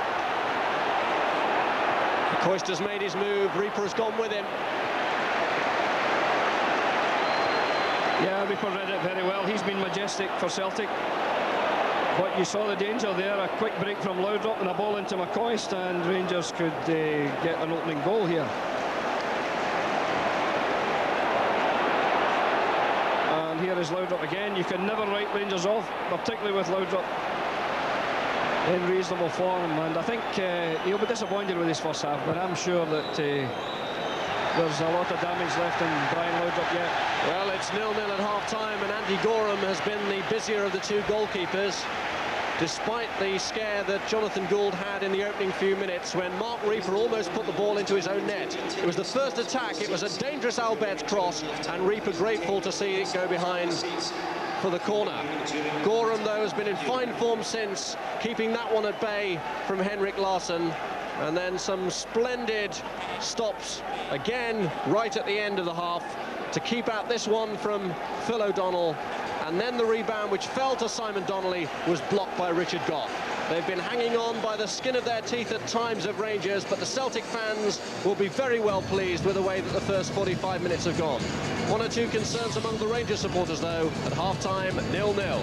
McCoist has made his move. Reaper has gone with him. Yeah, Reaper read it very well. He's been majestic for Celtic. But you saw the danger there, a quick break from Laudrup and a ball into McCoist, and Rangers could get an opening goal here. And here is Laudrup again. You can never write Rangers off, particularly with Laudrup in reasonable form, and I think he'll be disappointed with his first half, but I'm sure that there's a lot of damage left in Brian Laudrup yet. Well, it's 0-0 at half-time, and Andy Gorham has been the busier of the two goalkeepers, despite the scare that Jonathan Gould had in the opening few minutes when Mark Reaper almost put the ball into his own net. It was the first attack, it was a dangerous Albert's cross, and Reaper grateful to see it go behind for the corner. Gorham, though, has been in fine form since, keeping that one at bay from Henrik Larsson. And then some splendid stops again right at the end of the half to keep out this one from Phil O'Donnell. And then the rebound, which fell to Simon Donnelly, was blocked by Richard Goff. They've been hanging on by the skin of their teeth at times of Rangers, but the Celtic fans will be very well pleased with the way that the first 45 minutes have gone. One or two concerns among the Rangers supporters, though, at half-time, 0-0.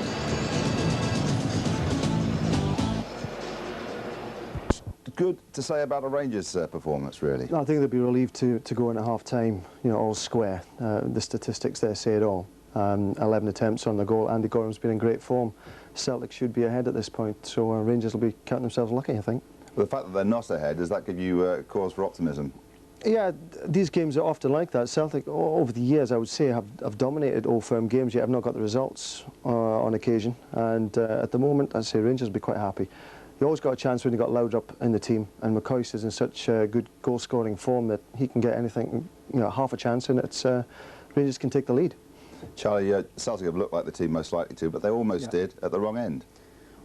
Good to say about a Rangers performance, really. No, I think they'd be relieved to go in at half-time, you know, all square. The statistics there say it all. 11 attempts on the goal. Andy Gorham's been in great form. Celtic should be ahead at this point, so Rangers will be counting themselves lucky, I think. Well, the fact that they're not ahead, does that give you cause for optimism? Yeah, these games are often like that. Celtic, over the years, I would say, have dominated all firm games, yet have not got the results on occasion. And at the moment, I'd say Rangers will be quite happy. You always got a chance when you've got Laudrup in the team, and McCoist is in such good goal-scoring form that he can get anything, you know, half a chance, and it's Rangers can take the lead. Charlie, Celtic have looked like the team most likely to, but they almost did at the wrong end.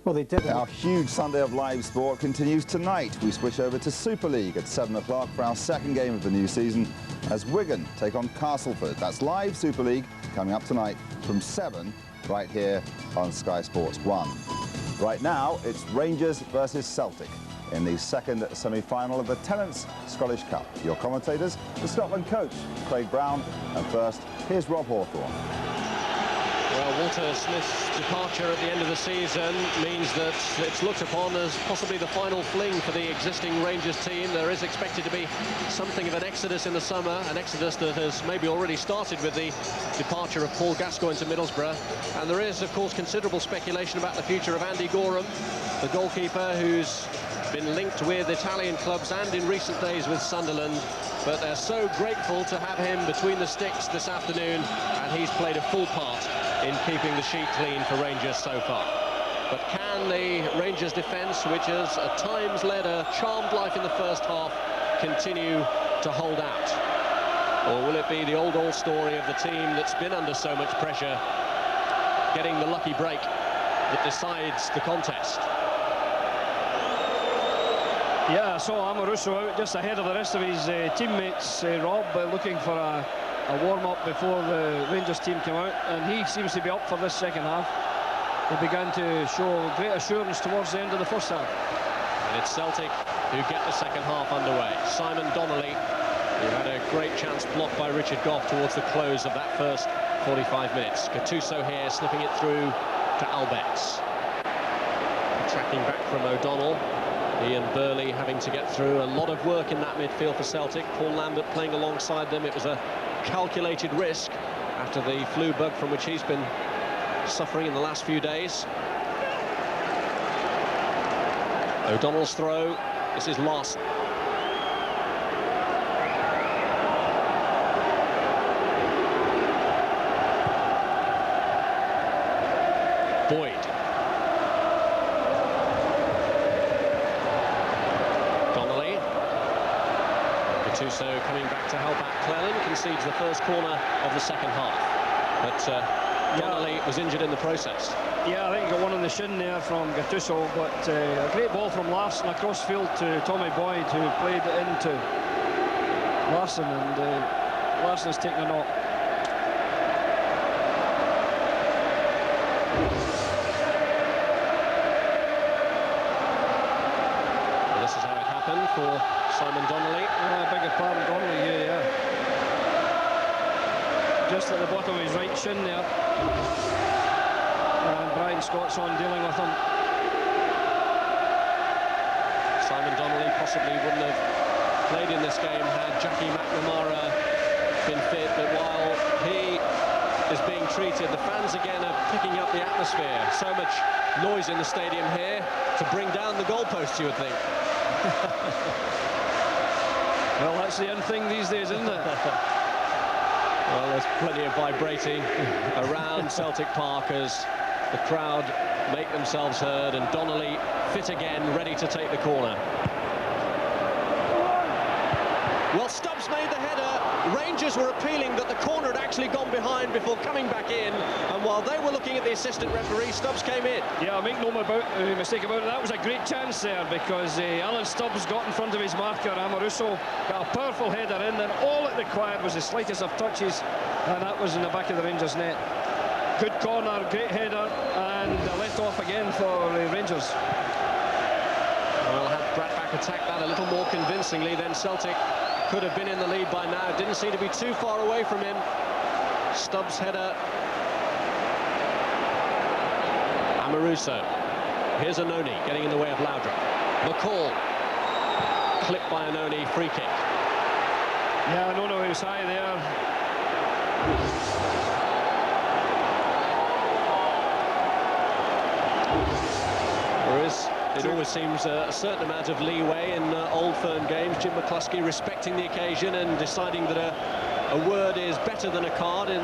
Well, they did. Our huge Sunday of live sport continues tonight. We switch over to Super League at 7 o'clock for our second game of the new season as Wigan take on Castleford. That's live Super League coming up tonight from 7 right here on Sky Sports 1. Right now, it's Rangers versus Celtic in the second semi-final of the Tennent's Scottish Cup. Your commentators, the Scotland coach, Craig Brown, and first, here's Rob Hawthorne. Well, Walter Smith's departure at the end of the season means that it's looked upon as possibly the final fling for the existing Rangers team. There is expected to be something of an exodus in the summer, an exodus that has maybe already started with the departure of Paul Gascoigne to Middlesbrough. And there is, of course, considerable speculation about the future of Andy Gorham, the goalkeeper who's been linked with Italian clubs and in recent days with Sunderland, but they're so grateful to have him between the sticks this afternoon, and he's played a full part in keeping the sheet clean for Rangers so far. But can the Rangers defence, which has at times led a charmed life in the first half, continue to hold out? Or will it be the old story of the team that's been under so much pressure, getting the lucky break that decides the contest? Yeah, I saw Amoruso out just ahead of the rest of his teammates, Rob, looking for a warm-up before the Rangers team came out, and he seems to be up for this second half. He began to show great assurance towards the end of the first half. And it's Celtic who get the second half underway. Simon Donnelly, who had a great chance blocked by Richard Goff towards the close of that first 45 minutes. Gattuso here slipping it through to Alberts. Tracking back from O'Donnell. Ian Burley having to get through. A lot of work in that midfield for Celtic. Paul Lambert playing alongside them. It was a calculated risk after the flu bug from which he's been suffering in the last few days. O'Donnell's throw. This is Larsson. Boyd. Gattuso coming back to help out Cleland, concedes the first corner of the second half. But Donnelly was injured in the process. Yeah, I think he got one on the shin there from Gattuso, but a great ball from Larsson across field to Tommy Boyd, who played it into Larsson, and Larsson's taken a knock. Well, this is how it happened for Simon Donnelly. I beg your pardon, Donnelly, yeah. just at the bottom of his right shin there. And Brian Scott's on dealing with him. Simon Donnelly possibly wouldn't have played in this game had Jackie McNamara been fit, but while he is being treated, the fans again are picking up the atmosphere. So much noise in the stadium here to bring down the goalposts, you would think. Well, that's the end thing these days, isn't it? Well, there's plenty of vibrating around Celtic Park as the crowd make themselves heard, and Donnelly fit again, ready to take the corner. Well, Stubbs made the header. Rangers were appealing that the corner had actually gone behind before coming back in, and while they were looking at the assistant referee, Stubbs came in. Yeah, make no mistake about it, that was a great chance there, because Alan Stubbs got in front of his marker, Amoruso, got a powerful header in, and all it required was the slightest of touches, and that was in the back of the Rangers net. Good corner, great header, and let off again for Rangers. Well, had Bratback attacked that a little more convincingly, then Celtic could have been in the lead by now. Didn't seem to be too far away from him. Stubbs' header. Amoruso. Here's Anoni getting in the way of Laudrup. McCall. Clipped by Anoni, free kick. Yeah, Anoni was high there. It always seems a certain amount of leeway in Old Firm games. Jim McCluskey respecting the occasion and deciding that a word is better than a card in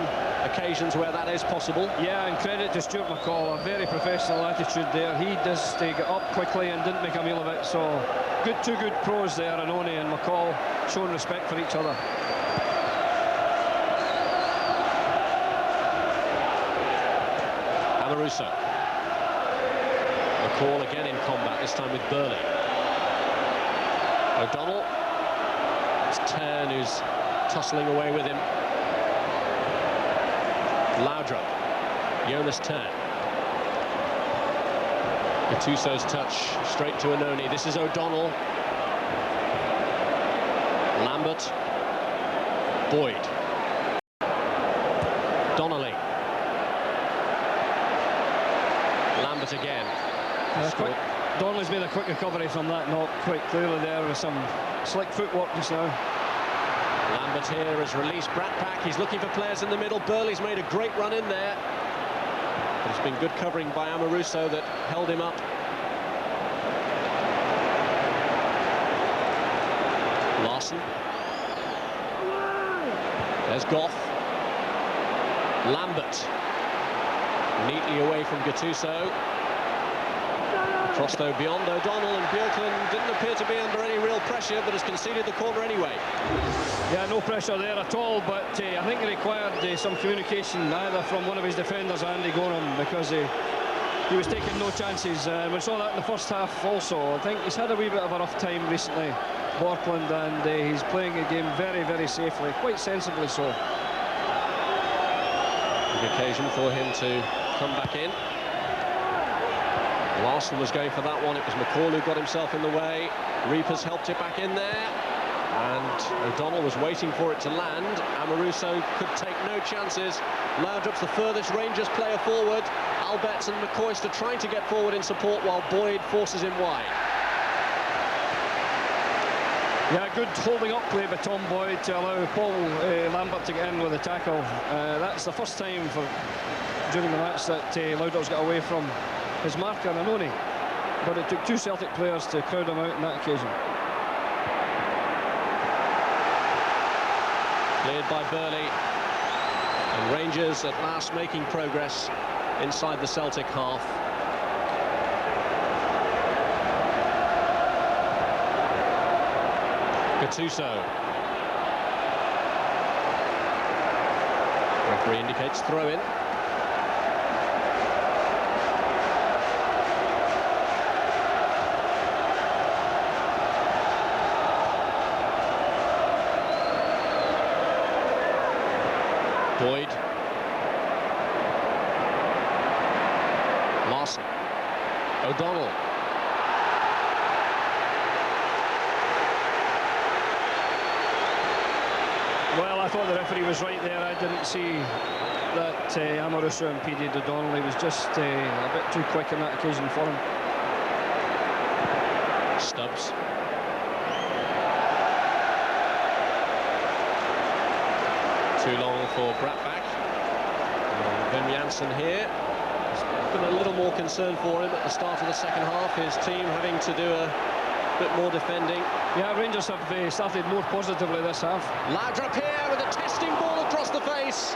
occasions where that is possible. Yeah, and credit to Stuart McCall, a very professional attitude there. He does get up quickly and didn't make a meal of it, so two good pros there, Anoni and McCall, showing respect for each other. Amoruso. McCall again in combat, this time with Burley. O'Donnell. It's Tern who's tussling away with him. Laudrup. Jonas Tern. Gattuso's touch straight to Anoni. This is O'Donnell. Lambert. Boyd. Donnelly. Lambert again. Donnelly's made a quick recovery from that knock, quite clearly there with some slick footwork just now. Lambert here has released Bratback. He's looking for players in the middle. Burley's made a great run in there. But it's been good covering by Amoruso that held him up. Larson. There's Goff. Lambert. Neatly away from Gattuso. Cross though beyond O'Donnell, and Björklund didn't appear to be under any real pressure, but has conceded the corner anyway. Yeah, no pressure there at all, but I think he required some communication either from one of his defenders, Andy Gorham, because he was taking no chances. We saw that in the first half also. I think he's had a wee bit of a rough time recently, Björklund, and he's playing the game very, very safely, quite sensibly so. Big occasion for him to come back in. Larson was going for that one. It was McCall who got himself in the way. Reapers helped it back in there. And O'Donnell was waiting for it to land. Amoruso could take no chances. Laudrup's the furthest Rangers player forward. Alberts and McCoist are trying to get forward in support while Boyd forces him wide. Yeah, good holding up play by Tom Boyd to allow Paul Lambert to get in with a tackle. That's the first time during the match that Laudrup's got away from his marker, Anoni, but it took two Celtic players to crowd him out on that occasion. Cleared by Burley, and Rangers at last making progress inside the Celtic half. Gattuso. Referee indicates throw-in. Boyd. Larson. O'Donnell. Well, I thought the referee was right there. I didn't see that Amoruso impeded O'Donnell. He was just a bit too quick on that occasion for him. Stubbs. Too long for Bratback. Wim Janssen here. It's been a little more concern for him at the start of the second half. His team having to do a bit more defending. Yeah, Rangers have started more positively this half. Laudrup here with a testing ball across the face.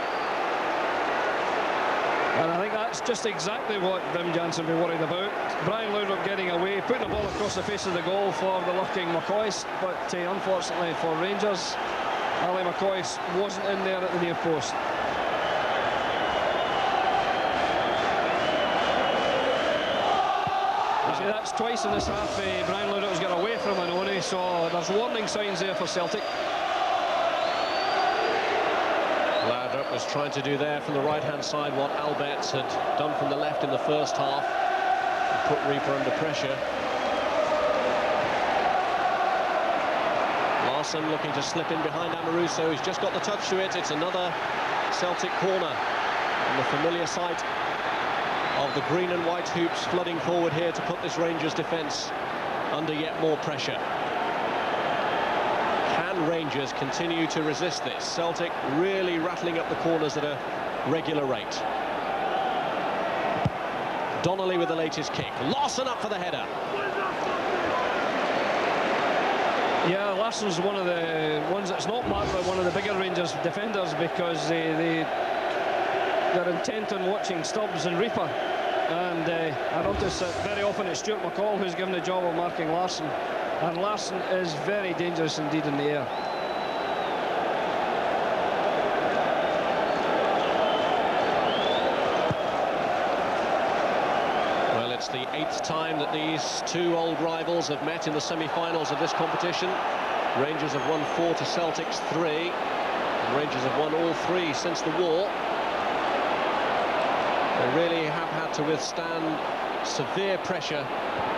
And I think that's just exactly what Wim Janssen will be worried about. Brian Laudrup getting away, putting the ball across the face of the goal for the lurking McCoist, but unfortunately for Rangers, Ali McCoist wasn't in there at the near post. See, that's twice in this half Brian Laudrup's got away from Annoni, so there's warning signs there for Celtic. Laudrup was trying to do there from the right-hand side what Alberts had done from the left in the first half. Put Reaper under pressure. Larson looking to slip in behind Amoruso. He's just got the touch to it. It's another Celtic corner on the familiar site of the green and white hoops, flooding forward here to put this Rangers defence under yet more pressure. Can Rangers continue to resist this? Celtic really rattling up the corners at a regular rate. Donnelly with the latest kick. Larson up for the header. Yeah, Larson's one of the ones that's not marked by one of the bigger Rangers defenders, because they're intent on watching Stubbs and Reaper. And I notice that very often it's Stuart McCall who's given the job of marking Larson. And Larson is very dangerous indeed in the air. Well, it's the 8th time that these two old rivals have met in the semi-finals of this competition. Rangers have won 4 to Celtic's 3. And Rangers have won all 3 since the war. They really have had to withstand severe pressure,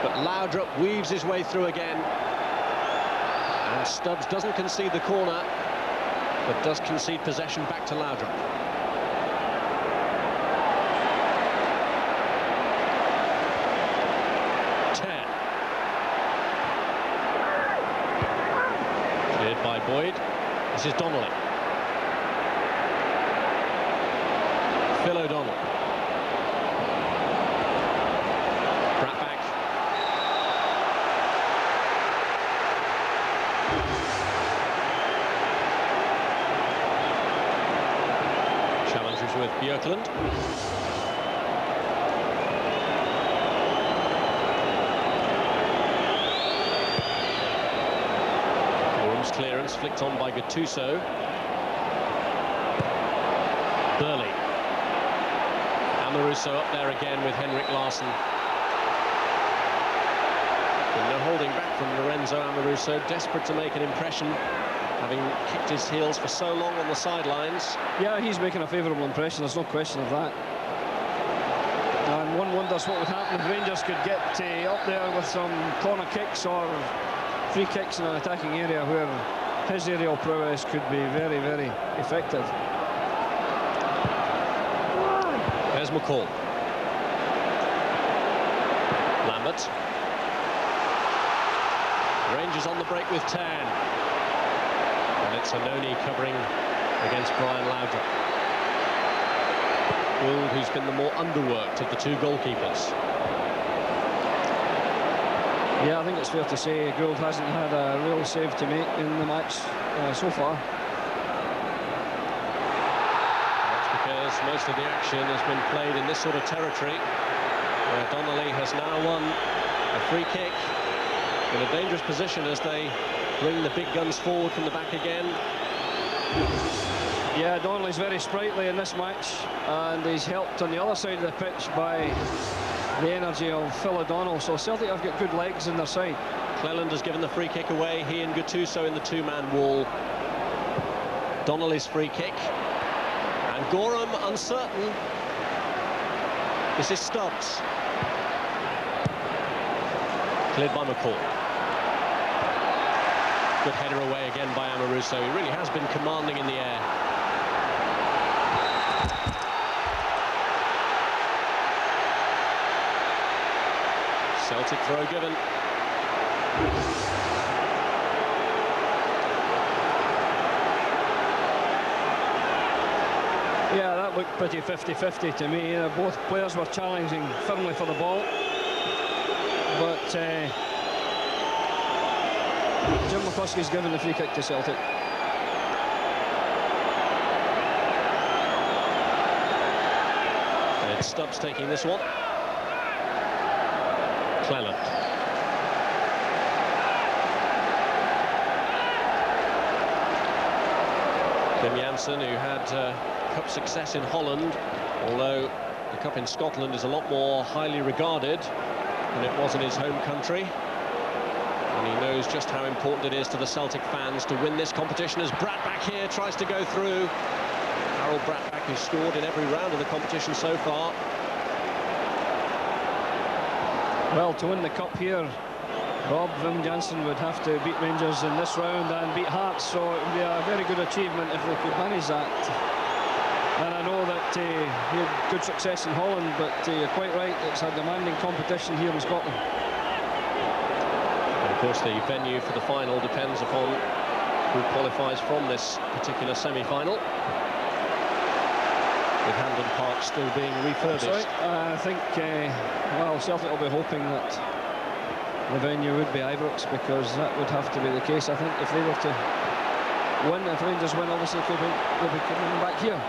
but Laudrup weaves his way through again. And Stubbs doesn't concede the corner, but does concede possession back to Laudrup. Cleared by Boyd. This is Donnelly. Phil O'Donnell. With Björklund. Gorham's clearance flicked on by Gattuso. Burley. Amoruso up there again with Henrik Larsson. And no holding back from Lorenzo Amoruso, desperate to make an impression, having kicked his heels for so long on the sidelines. Yeah, he's making a favourable impression, there's no question of that. And one wonders what would happen if Rangers could get up there with some corner kicks or free kicks in an attacking area where his aerial prowess could be very, very effective. There's McCall. Lambert. Rangers on the break with 10. And it's Annoni covering against Brian Laudrup. Gould, who's been the more underworked of the two goalkeepers. Yeah, I think it's fair to say Gould hasn't had a real save to make in the match so far. That's because most of the action has been played in this sort of territory, where Donnelly has now won a free kick in a dangerous position as they bring the big guns forward from the back again. Yeah, Donnelly's very sprightly in this match, and he's helped on the other side of the pitch by the energy of Phil O'Donnell. So Celtic have got good legs in their side. Cleland has given the free kick away. He and Gattuso in the two-man wall. Donnelly's free kick. And Gorham uncertain. This is Stubbs. Cleared by McCall. Good header away again by Amoruso. He really has been commanding in the air. Celtic throw given. Yeah, that looked pretty 50-50 to me. Both players were challenging firmly for the ball. But Jim McCluskey's given the free kick to Celtic. It's Stubbs taking this one. Cleland. Wim Janssen, who had cup success in Holland, although the cup in Scotland is a lot more highly regarded than it was in his home country. And he knows just how important it is to the Celtic fans to win this competition, as Bradback here tries to go through. Harold Bradback, who's scored in every round of the competition so far. Well, to win the cup here, Rob, Wim Janssen would have to beat Rangers in this round and beat Hearts, so it would be a very good achievement if they could manage that. And I know that he had good success in Holland, but you're quite right, it's a demanding competition here in Scotland. And of course, the venue for the final depends upon who qualifies from this particular semi-final, with Hampden Park still being refurbished. I think, well, Celtic will be hoping that the venue would be Ibrox, because that would have to be the case. I think if they were to win, if Rangers win, obviously they'll be coming back here.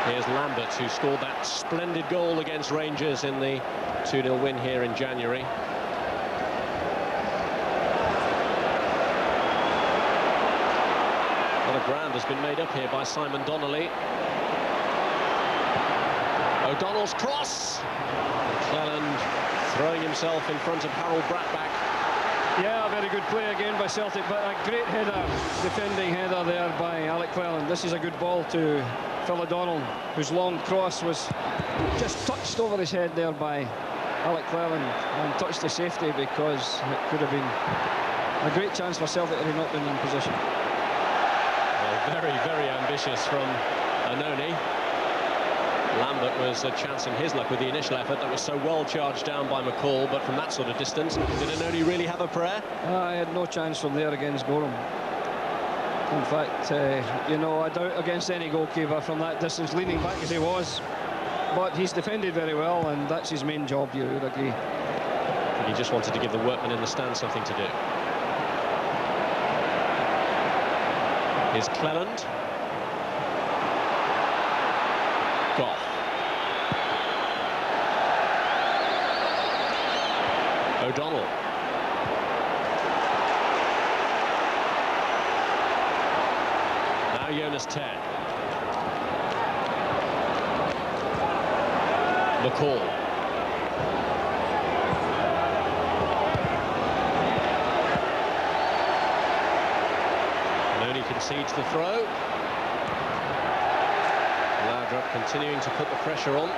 Here's Lambert, who scored that splendid goal against Rangers in the 2-0 win here in January. A lot of ground has been made up here by Simon Donnelly. O'Donnell's cross. Cleland throwing himself in front of Harold Bradback. Yeah, a very good play again by Celtic, but a great header, defending header there by Alec Cleland. This is a good ball to Phil O'Donnell, whose long cross was just touched over his head there by Alec Cleland and touched the safety, because it could have been a great chance for Celtic had he not been in position. Well, very, very ambitious from Anoni. Lambert was a chance in his luck with the initial effort that was so well charged down by McCall, but from that sort of distance, did Anoni really have a prayer? I had no chance from there against Gorham. In fact, you know, I doubt against any goalkeeper from that distance, leaning back as he was. But he's defended very well, and that's his main job, you would agree. I think he just wanted to give the workmen in the stand something to do. Here's Cleland. Goff. O'Donnell. Now Jonas Ted. McCall. Anoni concedes the throw. Laudrup continuing to put the pressure on.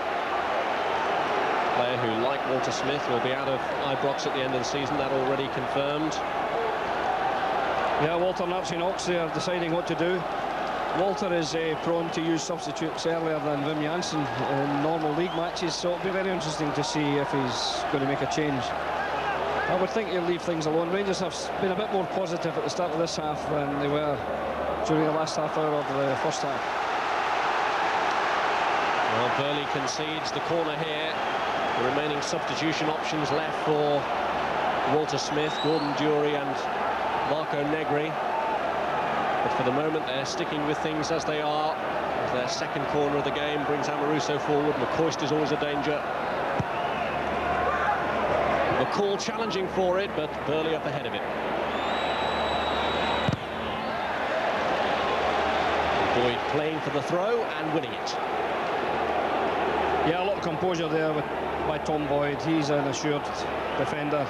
Player who, like Walter Smith, will be out of Ibrox at the end of the season, that already confirmed. Yeah, Walter Nursing Ox there deciding what to do. Walter is prone to use substitutes earlier than Wim Janssen in normal league matches, so it'll be very interesting to see if he's going to make a change. I would think he'll leave things alone. Rangers have been a bit more positive at the start of this half than they were during the last half hour of the first half. Well, Burley concedes the corner here. The remaining substitution options left for Walter Smith, Gordon Durie and Marco Negri. But for the moment, they're sticking with things as they are. As their second corner of the game brings Amoruso forward. McCoist is always a danger. McCall challenging for it, but Burley up ahead of it. Boyd playing for the throw and winning it. Yeah, a lot of composure there by Tom Boyd. He's an assured defender.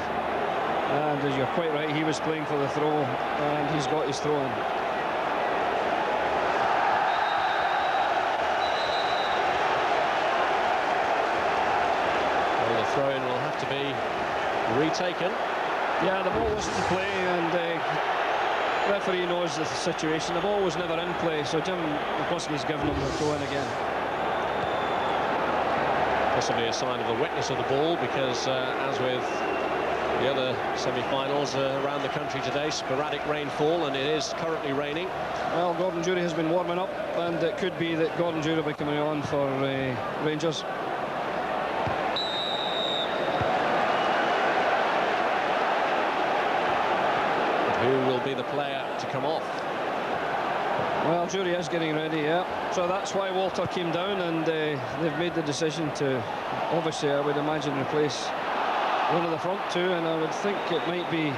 And as you're quite right, he was playing for the throw, and he's got his throw in. to be retaken. Yeah, the ball wasn't in play, and the referee knows the situation. The ball was never in play, so Jim McCluskey's given him the throw-in again. Possibly a sign of the wetness of the ball, because as with the other semi-finals around the country today, sporadic rainfall, and it is currently raining. Well, Gordon Jury has been warming up, and it could be that Gordon Jury will be coming on for Rangers. Who will be the player to come off? Well, Jury is getting ready, yeah. So that's why Walter came down, and they've made the decision to, obviously, I would imagine, replace one of the front two, and I would think it might be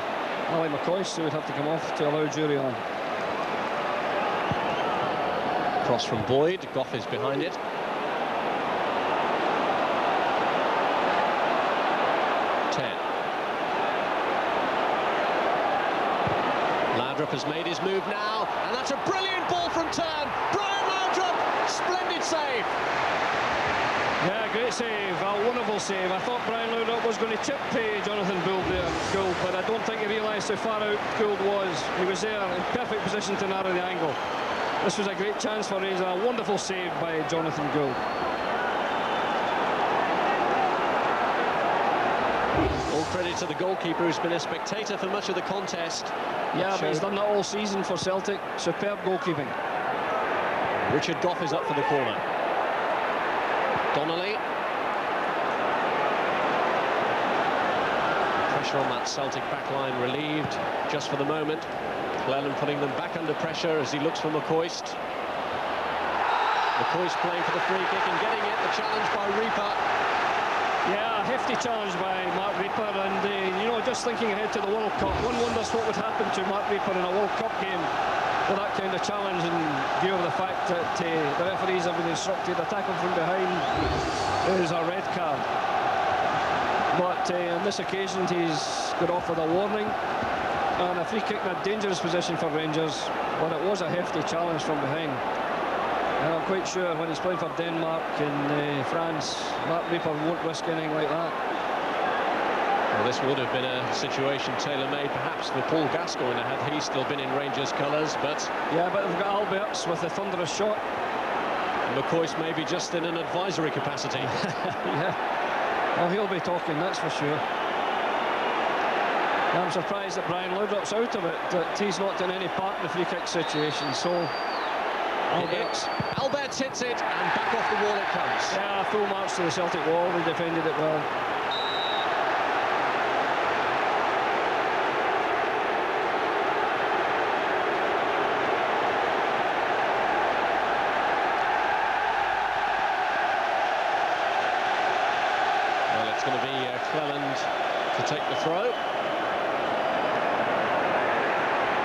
Ali McCoist who would have to come off to allow Jury on. Cross from Boyd, Goff is behind it. Laudrup has made his move now, and that's a brilliant ball from turn. Brian Laudrup, splendid save. Yeah, great save, a wonderful save. I thought Brian Laudrup was going to chip Jonathan Gould there, but I don't think he realised how far out Gould was. He was there in perfect position to narrow the angle. This was a great chance for Rangers, a wonderful save by Jonathan Gould. All credit to the goalkeeper, who's been a spectator for much of the contest. Yeah, but he's done that all season for Celtic. Superb goalkeeping. Richard Goff is up for the corner. Donnelly. Pressure on that Celtic backline relieved just for the moment. Cleland putting them back under pressure as he looks for McCoist. McCoist playing for the free kick and getting it. The challenge by Reaper. Yeah, a hefty challenge by Mark Reaper, and you know, just thinking ahead to the World Cup, one wonders what would happen to Mark Reaper in a World Cup game with that kind of challenge, in view of the fact that the referees have been instructed a tackle from behind is a red card. But on this occasion he's got off with a warning, and a free kick in a dangerous position for Rangers, but it was a hefty challenge from behind. And I'm quite sure when he's playing for Denmark and France, Mark Reaper won't risk anything like that. Well, this would have been a situation tailor-made perhaps for Paul Gascoigne had he still been in Rangers colours, but... Yeah, but they've got Alberts with a thunderous shot. McCoist maybe just in an advisory capacity. Yeah, well, he'll be talking, that's for sure. I'm surprised that Brian Laudrup's out of it, that he's not in any part in the free kick situation, so... Alberts hits it, and back off the wall it comes. Yeah, full march to the Celtic wall. They defended it well. Well, it's going to be Cleland to take the throw.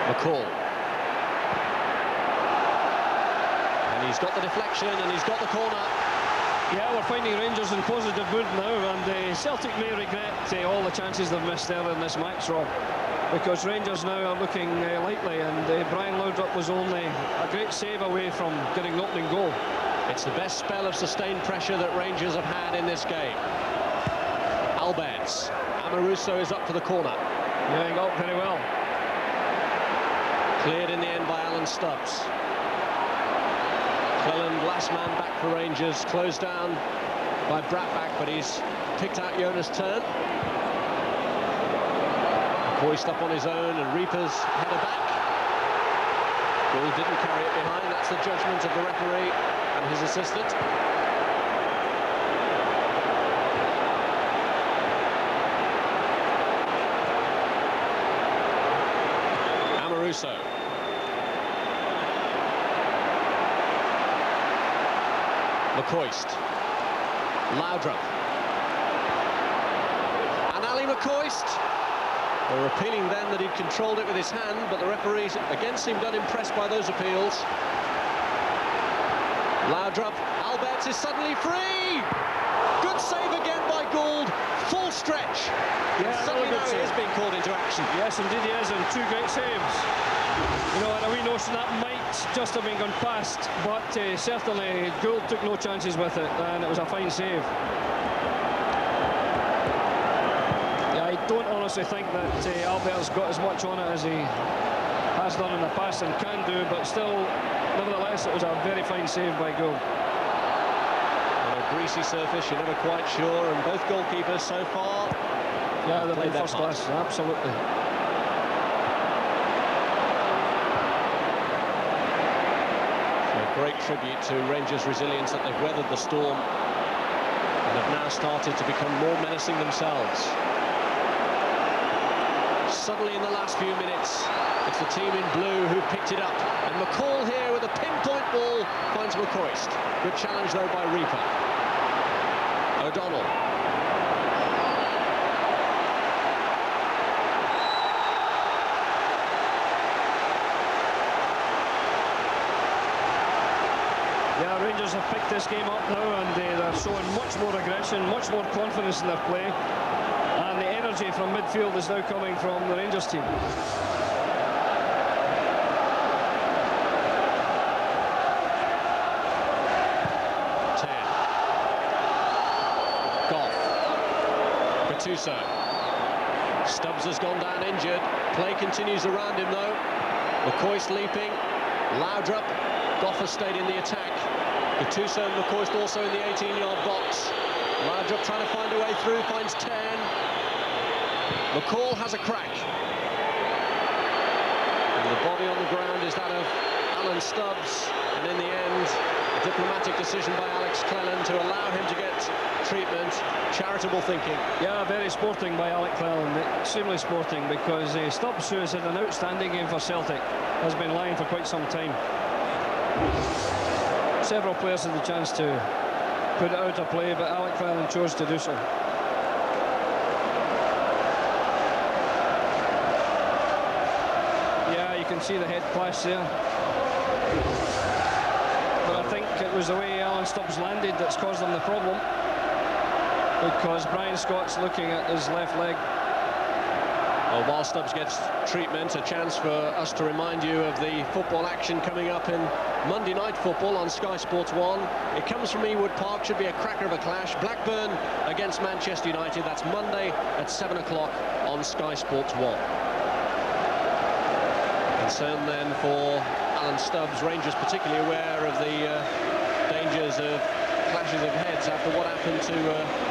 McCall. He's got the deflection and he's got the corner. Yeah, we're finding Rangers in positive mood now, and Celtic may regret all the chances they've missed there in this match, Rob, because Rangers now are looking likely, and Brian Laudrup was only a great save away from getting an opening goal. It's the best spell of sustained pressure that Rangers have had in this game. Alberts. Amoruso is up for the corner. Yeah, he got up very well. Cleared in the end by Alan Stubbs. Cleland, last man back for Rangers, closed down by Bratback, but he's picked out Jonas Turn. McCoist up on his own, and Reaper's header back. Gould didn't carry it behind. That's the judgment of the referee and his assistant. Amoruso. McCoist. Laudrup. And Ali McCoist. They were appealing then that he'd controlled it with his hand, but the referees again seemed unimpressed by those appeals. Laudrup. Alberts is suddenly free. Good save again by Gould. Full stretch. Yeah, suddenly now he is being called into action. Yes, indeed he is, and two great saves. You know, and a wee notion that might just have been gone past, but certainly Gould took no chances with it, and it was a fine save. don't honestly think that Albert's got as much on it as he has done in the past and can do, but still, nevertheless, it was a very fine save by Gould. On a greasy surface, you're never quite sure, and both goalkeepers so far, yeah, they've been first class, absolutely. A great tribute to Rangers' resilience that they've weathered the storm and have now started to become more menacing themselves. Suddenly in the last few minutes, it's the team in blue who picked it up. And McCall here with a pinpoint ball finds McCoist. Good challenge though by Reaper. O'Donnell. Yeah, Rangers have picked this game up now, and they're showing much more aggression, much more confidence in their play. And the energy from midfield is now coming from the Rangers team. 10. Goff. Gattuso. Stubbs has gone down injured. Play continues around him though. McCoist leaping. Laudrup. Goff has stayed in the attack. Gattuso and McCoist also in the 18-yard box. Laudrup trying to find a way through, finds 10. McCall has a crack. And the body on the ground is that of Alan Stubbs. And in the end, a diplomatic decision by Alex Cleland to allow him to get treatment. Charitable thinking. Yeah, very sporting by Alex Cleland, extremely sporting, because Stubbs, who has had an outstanding game for Celtic, has been lying for quite some time. Several players had the chance to put it out of play, but Alex Cleland chose to do so. Yeah, you can see the head clash there. But I think it was the way Alan Stubbs landed that's caused them the problem, because Brian Scott's looking at his left leg. Well, while Stubbs gets treatment, a chance for us to remind you of the football action coming up in Monday Night Football on Sky Sports 1. It comes from Ewood Park, should be a cracker of a clash. Blackburn against Manchester United. That's Monday at 7 o'clock on Sky Sports 1. Concern then for Alan Stubbs. Rangers particularly aware of the dangers of clashes of heads after what happened to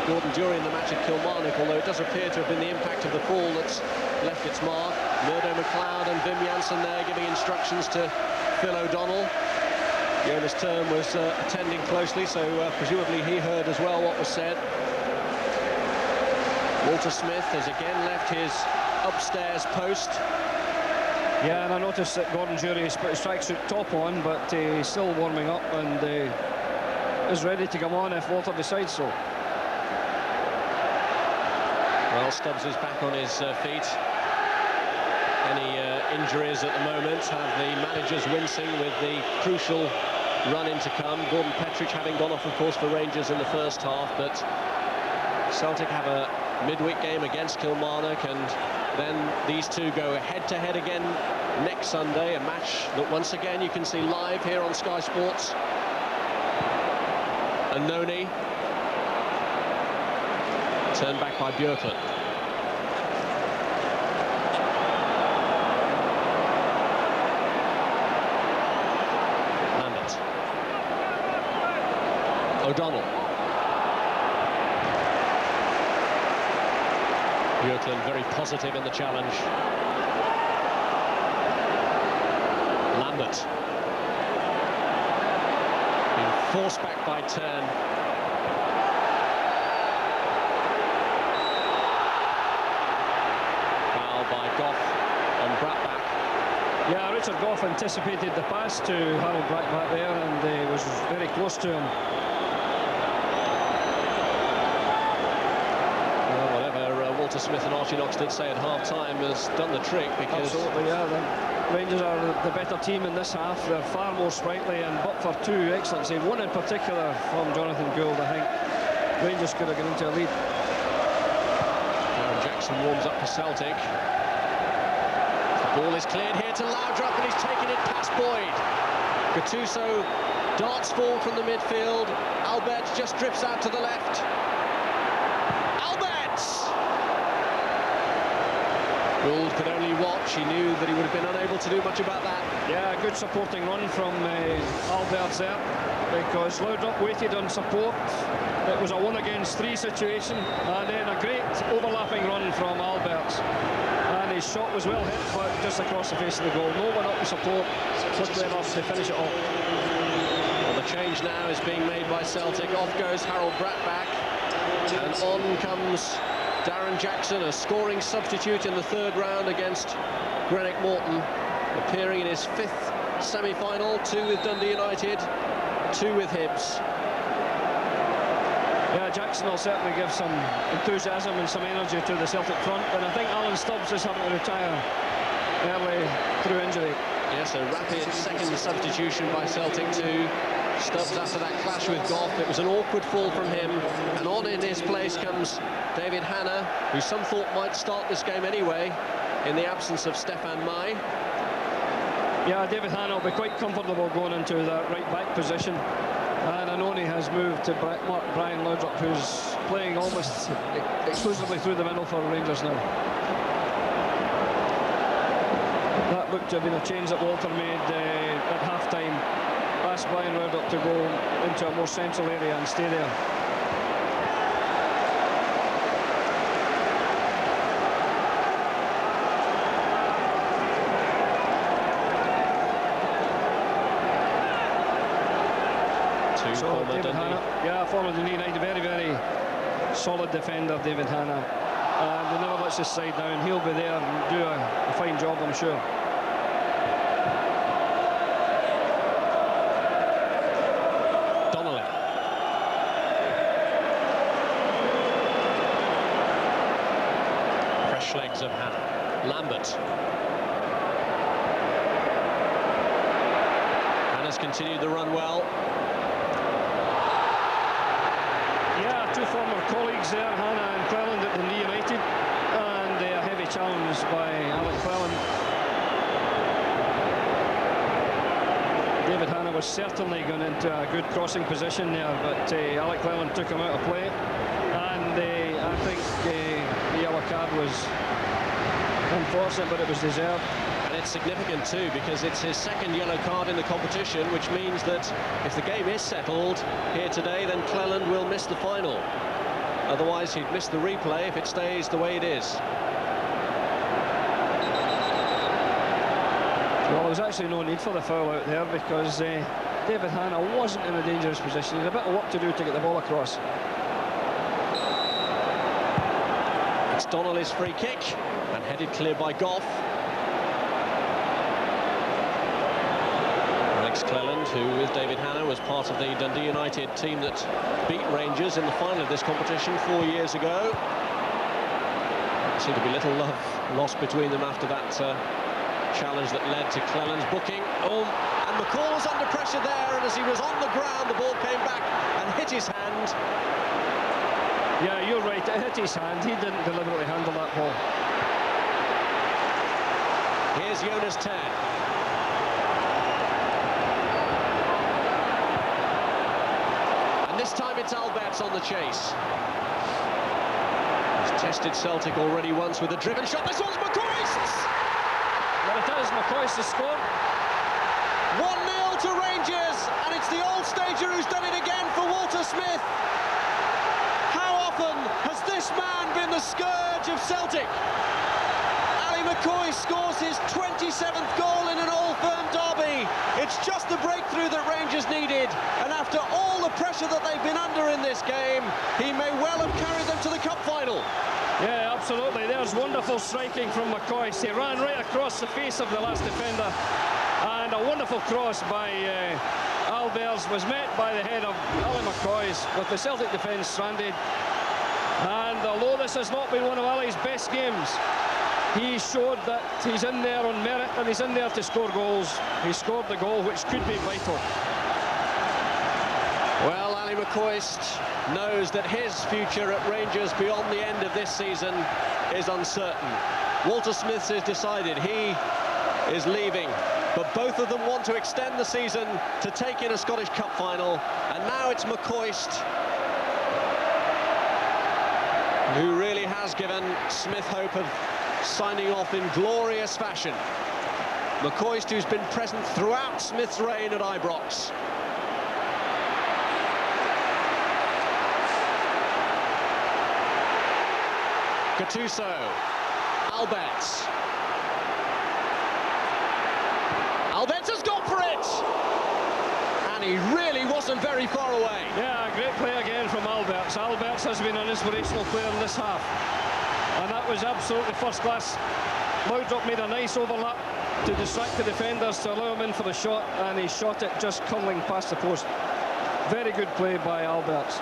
Gordon during the match at Kilmarnock, although it does appear to have been the impact of the fall that's left its mark. Murdo McLeod and Wim Janssen there giving instructions to Phil O'Donnell. Jonas Term was attending closely, so presumably he heard as well what was said. Walter Smith has again left his upstairs post. Yeah, and I noticed that Gordon Jury has put his tracksuit top on, but he's still warming up and is ready to come on if Walter decides so. Well, Stubbs is back on his feet. Any injuries at the moment have the managers wincing with the crucial run-in to come. Gordon Petric having gone off, of course, for Rangers in the first half, but Celtic have a midweek game against Kilmarnock, and then these two go head-to-head again next Sunday, a match that once again you can see live here on Sky Sports. And Noni turned back by Björklund. Lambert. O'Donnell. Björklund very positive in the challenge. Lambert. Being forced back by Turn. Foul by Goff on Brattbach. Yeah, Richard Goff anticipated the pass to Harold Brattbach there, and was very close to him. Walter Smith and Archie Knox did say at half-time has done the trick, because... Absolutely, yeah. The Rangers are the better team in this half. They're far more sprightly, and but for two excellent saves, one in particular from Jonathan Gould, I think Rangers could have got into a lead. Darren Jackson warms up for Celtic. The ball is cleared here to Laudrup, and he's taken it past Boyd. Gattuso darts forward from the midfield. Albert just drifts out to the left. Gould could only watch. He knew that he would have been unable to do much about that. Yeah, a good supporting run from Alberts there, because Laudrup waited on support. It was a 1-against-3 situation, and then a great overlapping run from Alberts. And his shot was well hit, but just across the face of the goal. No one up to support, quickly enough to finish it off. Well, the change now is being made by Celtic. Off goes Harold Bratback, and on comes Darren Jackson, a scoring substitute in the third round against Greenock Morton, appearing in his 5th semi-final, 2 with Dundee United, 2 with Hibs. Yeah, Jackson will certainly give some enthusiasm and some energy to the Celtic front, and I think Alan Stubbs is having to retire early through injury. Yes, a rapid second substitution by Celtic to Stubbs after that clash with Goff. It was an awkward fall from him, and on in his place comes David Hanna, who some thought might start this game anyway, in the absence of Stefan Mai. Yeah, David Hanna will be quite comfortable going into that right-back position. And Anoni has moved to Brian Laudrup, who's playing almost exclusively through the middle for Rangers now. That looked to have been a change that Walter made at half-time. Asked Brian Laudrup to go into a more central area and stay there. So David Hanna, yeah, former Dundee United, very, very solid defender, David Hanna. And he never lets his side down. He'll be there and do a fine job, I'm sure. Donnelly. Fresh legs of Hanna. Lambert. Hanna's continued the run well. Two former colleagues there, Hanna and Cleland at Dundee United, and a heavy challenge by Alec Cleland. David Hanna was certainly going into a good crossing position there, but Alec Cleland took him out of play, and I think the yellow card was unfortunate, but it was deserved. And it's significant too, because it's his 2nd yellow card in the competition, which means that if the game is settled here today, then Cleland will miss the final. Otherwise, he'd miss the replay if it stays the way it is. Well, there was actually no need for the foul out there, because David Hanna wasn't in a dangerous position. He had a bit of work to do to get the ball across. It's Donnelly's free kick, and headed clear by Goff. Cleland, who with David Hanna was part of the Dundee United team that beat Rangers in the final of this competition 4 years ago. There seemed to be little love lost between them after that challenge that led to Cleland's booking. And McCall was under pressure there, and as he was on the ground, the ball came back and hit his hand. Yeah, you're right, it hit his hand. He didn't deliberately handle that ball. Here's Jonas Ter. This time it's Alberts on the chase. He's tested Celtic already once with a driven shot. This one's McCoist's! Well, it is. McCoist has scored. 1-0 to Rangers, and it's the old stager who's done it again for Walter Smith. How often has this man been the scourge of Celtic? Ali McCoist scores his 27th goal in an Old Firm derby. It's just the breakthrough that Rangers needed, and after all the pressure that they've been under in this game, he may well have carried them to the cup final. Yeah, absolutely. There's wonderful striking from McCoist. He ran right across the face of the last defender, and a wonderful cross by Alberts was met by the head of Ali McCoist, with the Celtic defence stranded. And although this has not been one of Ali's best games, he showed that he's in there on merit, and he's in there to score goals. He scored the goal, which could be vital. Well, Ali McCoist knows that his future at Rangers beyond the end of this season is uncertain. Walter Smith has decided he is leaving, but both of them want to extend the season to take in a Scottish Cup final, and now it's McCoist who really has given Smith hope of signing off in glorious fashion. McCoist, who's been present throughout Smith's reign at Ibrox. Gattuso, Alberts. Alberts has gone for it! And he really wasn't very far away. Yeah, great play again from Alberts. Alberts has been an inspirational player in this half. And that was absolutely first class. Laudrup made a nice overlap to distract the defenders to allow him in for the shot, and he shot it just curling past the post. Very good play by Alberts.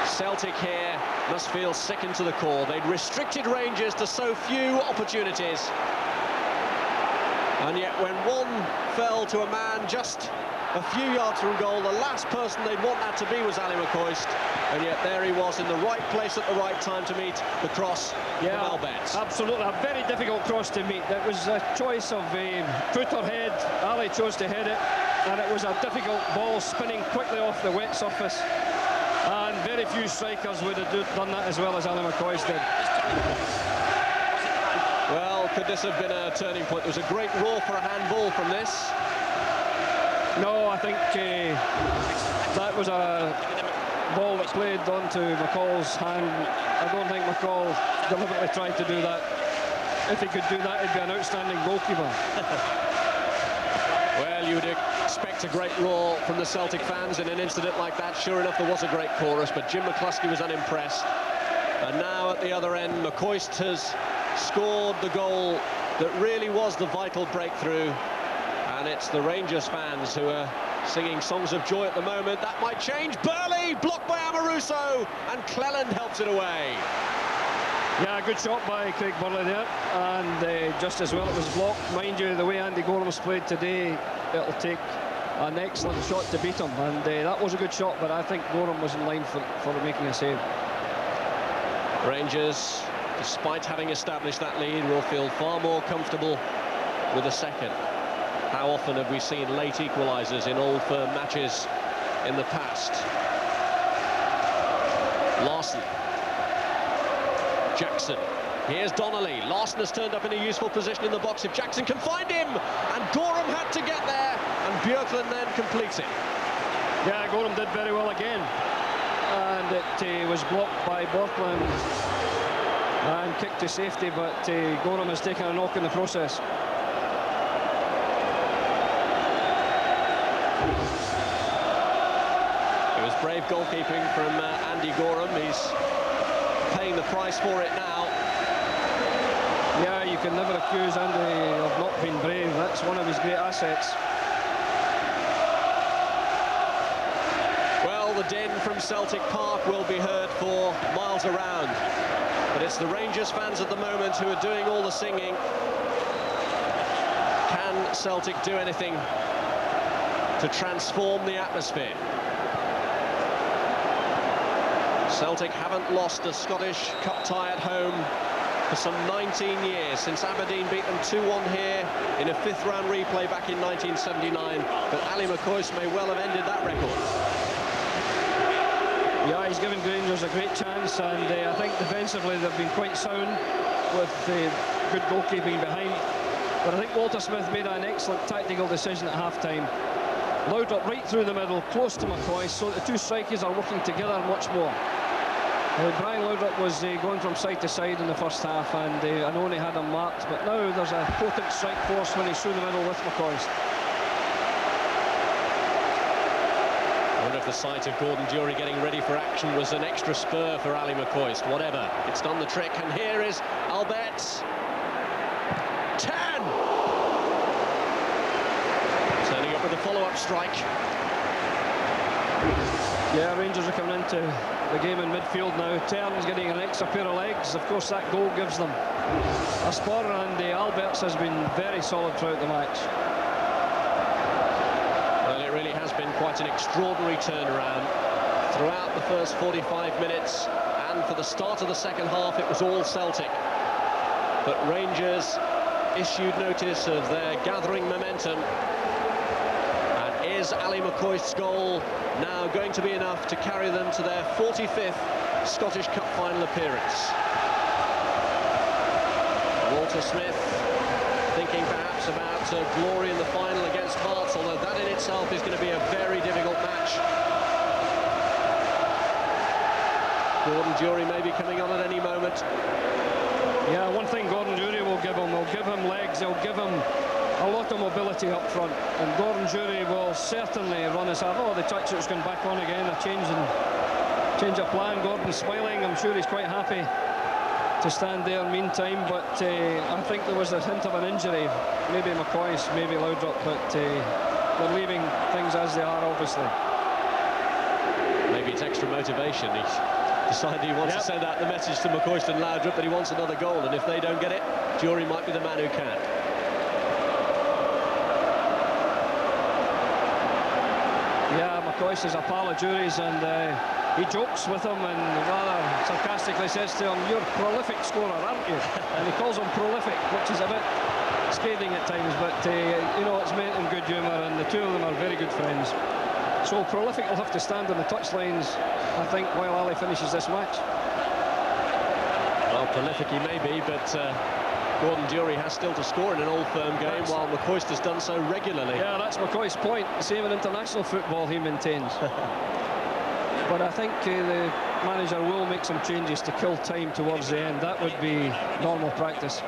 Celtic here must feel sickened to the core. They'd restricted Rangers to so few opportunities. And yet when one fell to a man just a few yards from goal, the last person they'd want that to be was Ali McCoist. And yet there he was in the right place at the right time to meet the cross from Alberts. Absolutely, a very difficult cross to meet. It was a choice of foot or head. Ali chose to head it, and it was a difficult ball spinning quickly off the wet surface. And very few strikers would have done that as well as Ali McCoist did. Well, could this have been a turning point? There was a great roar for a handball from this. No, I think that was a ball that played onto McCall's hand. I don't think McCall deliberately tried to do that. If he could do that, he'd be an outstanding goalkeeper. Well, you would expect a great roar from the Celtic fans in an incident like that. Sure enough, there was a great chorus, but Jim McCluskey was unimpressed. And now at the other end, McCoist has scored the goal that really was the vital breakthrough. And it's the Rangers fans who are singing songs of joy at the moment. That might change. Burley, blocked by Amoruso, and Cleland helps it away. Yeah, good shot by Craig Burley there, and just as well it was blocked. Mind you, the way Andy Gorham's played today, it'll take an excellent shot to beat him, and that was a good shot, but I think Gorham was in line for making a save. Rangers, despite having established that lead, will feel far more comfortable with a second. How often have we seen late equalisers in Old Firm matches in the past? Larson. Jackson. Here's Donnelly. Larson has turned up in a useful position in the box if Jackson can find him. And Gorham had to get there, and Björklund then completes it. Yeah, Gorham did very well again. And it was blocked by Björklund and kicked to safety, but Gorham has taken a knock in the process. It was brave goalkeeping from Andy Gorham. He's paying the price for it now. Yeah, you can never accuse Andy of not being brave. That's one of his great assets. Well, the din from Celtic Park will be heard for miles around. But it's the Rangers fans at the moment who are doing all the singing. Can Celtic do anything to transform the atmosphere? Celtic haven't lost a Scottish Cup tie at home for some 19 years, since Aberdeen beat them 2-1 here in a fifth-round replay back in 1979. But Ali McCoist may well have ended that record. Yeah, he's given Rangers a great chance, and I think defensively they've been quite sound with good goalkeeping behind. But I think Walter Smith made an excellent tactical decision at half-time. Laudrup right through the middle, close to McCoist, so the two strikers are working together much more. Brian Laudrup was going from side to side in the first half, and Anoni had him marked, but now there's a potent strike force when he's through the middle with McCoist. I wonder if the sight of Gordon Durie getting ready for action was an extra spur for Ali McCoist. Whatever, it's done the trick, and here is Alberts. 10! Turning up with a follow-up strike. Yeah, Rangers are coming into the game in midfield now. Tern's getting an extra pair of legs. Of course, that goal gives them a spur, and Alberts has been very solid throughout the match. Well, it really has been quite an extraordinary turnaround. Throughout the first 45 minutes, and for the start of the second half, it was all Celtic. But Rangers issued notice of their gathering momentum, Is Ali McCoist's goal now going to be enough to carry them to their 45th Scottish Cup final appearance? Walter Smith thinking perhaps about glory in the final against Hearts, although that in itself is going to be a very difficult match. Gordon Durie may be coming on at any moment. Yeah, one thing Gordon Durie will give him, legs, he'll give him a lot of mobility up front, and Gordon Durie will certainly run his hard. Oh, the touch-out's gone back on again, a change of plan. Gordon's smiling, I'm sure he's quite happy to stand there meantime, but I think there was a hint of an injury, maybe McCoist, maybe Laudrup, but they're leaving things as they are, obviously. Maybe it's extra motivation. He's decided he wants to send out the message to McCoist and Laudrup that he wants another goal, and if they don't get it, Durie might be the man who can. Yeah, McCoist is a pal of Durie's, and he jokes with him and rather sarcastically says to him, "You're a prolific scorer, aren't you?" And he calls him prolific, which is a bit scathing at times, but you know, it's meant in good humour, and the two of them are very good friends. So prolific will have to stand on the touchlines, I think, while Ali finishes this match. Well, prolific he may be, but Gordon Durie has still to score in an Old Firm game, while McCoist has done so regularly. Yeah, that's McCoist's point. Same in international football, he maintains. But I think the manager will make some changes to kill time towards the end. That would be normal practice.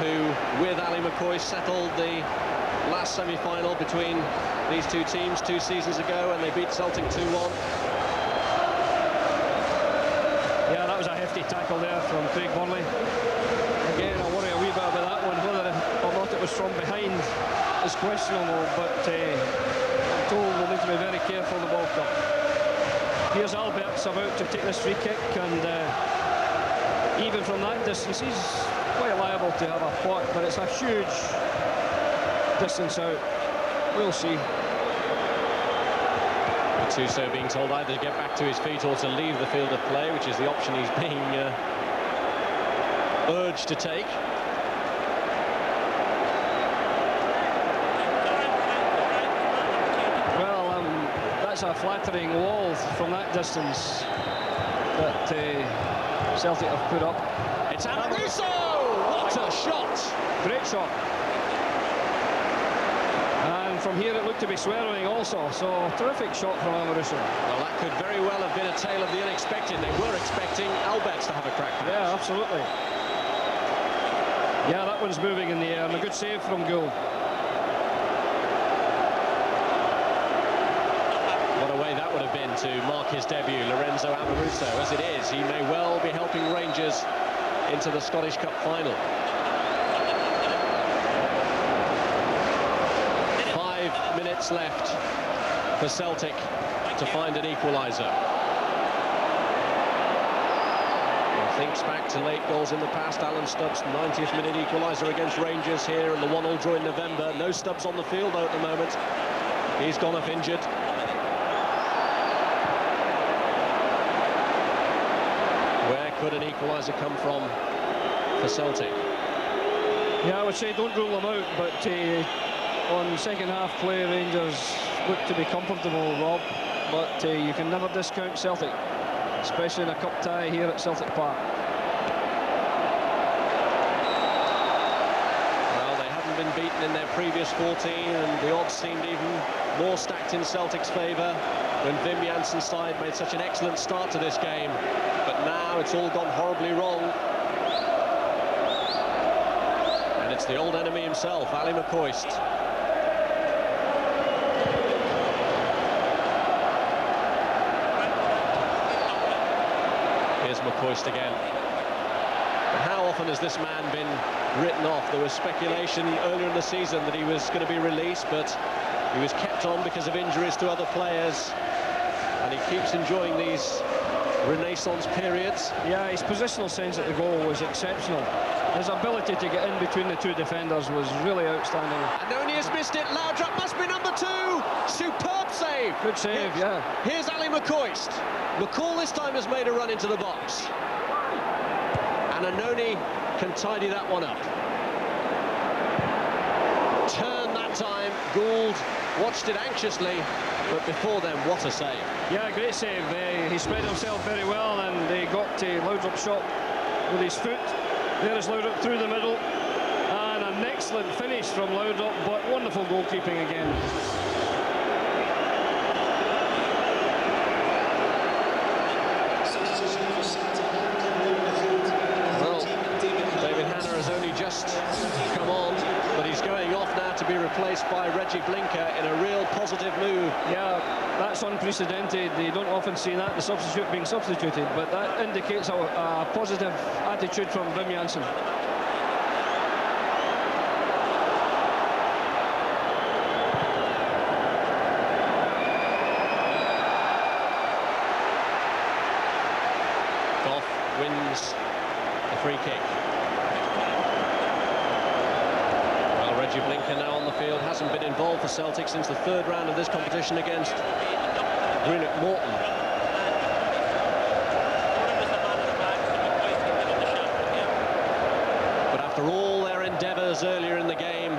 Who, with Ali McCoist, settled the last semi-final between these two teams 2 seasons ago, and they beat Celtic 2-1. Yeah, that was a hefty tackle there from Craig Burley. Again, I worry a wee bit about that one. Whether or not it was from behind is questionable, but I'm told we'll need to be very careful in the World Cup. Here's Albert's about to take this free kick, and even from that distance, he's quite liable to have a pot, but it's a huge distance out. We'll see. Tuso being told either to get back to his feet or to leave the field of play, which is the option he's being urged to take. Well, that's a flattering wall from that distance that Celtic have put up. It's Amaruso! What a shot! Great shot. And from here it looked to be swerving also, so terrific shot from Amaruso. Well, that could very well have been a tale of the unexpected. They were expecting Alberts to have a crack. Yeah, absolutely. Yeah, that one's moving in the air, and a good save from Gould. What a way that would have been to mark his debut, Lorenzo Amaruso. As it is, he may well be helping Rangers into the Scottish Cup final. 5 minutes left for Celtic to find an equaliser. Thinks back to late goals in the past. Alan Stubbs' 90th minute equaliser against Rangers here, and the 1-1 draw in November. No Stubbs on the field though at the moment. He's gone off injured. Where could an equaliser come from for Celtic? Yeah, I would say don't rule them out, but on second half play, Rangers look to be comfortable, Rob, but you can never discount Celtic, especially in a cup tie here at Celtic Park. Well, they haven't been beaten in their previous 14, and the odds seemed even more stacked in Celtic's favour when Wim Janssen's side made such an excellent start to this game. But now it's all gone horribly wrong. And it's the old enemy himself, Ali McCoist. Here's McCoist again. But how often has this man been written off? There was speculation earlier in the season that he was going to be released, but he was kept on because of injuries to other players. And he keeps enjoying these renaissance periods. Yeah, his positional sense at the goal was exceptional. his ability to get in between the two defenders was really outstanding. And Noni has missed it. Laudrup must be number 2. Superb save. Good save, yeah. Here's Ali McCoist. McCall this time has made a run into the box. And Noni can tidy that one up. Turn that time. Gould watched it anxiously, but before then, what a save. Yeah, great save. He spread himself very well, and he got to Laudrup's shot with his foot. There is Laudrup through the middle, and an excellent finish from Laudrup, but wonderful goalkeeping again. Well, David Hanna has only just come on, but he's going off now to be replaced by Reggie Blinker in a real positive move. Yeah, that's unprecedented. You don't often see that, the substitute being substituted, but that indicates a positive attitude from Wim Jansen. Goff wins the free kick. Well, Reggie Blinker now on the field, hasn't been involved for Celtic since the 3rd round of this competition against Greenock Morton. But after all their endeavours earlier in the game,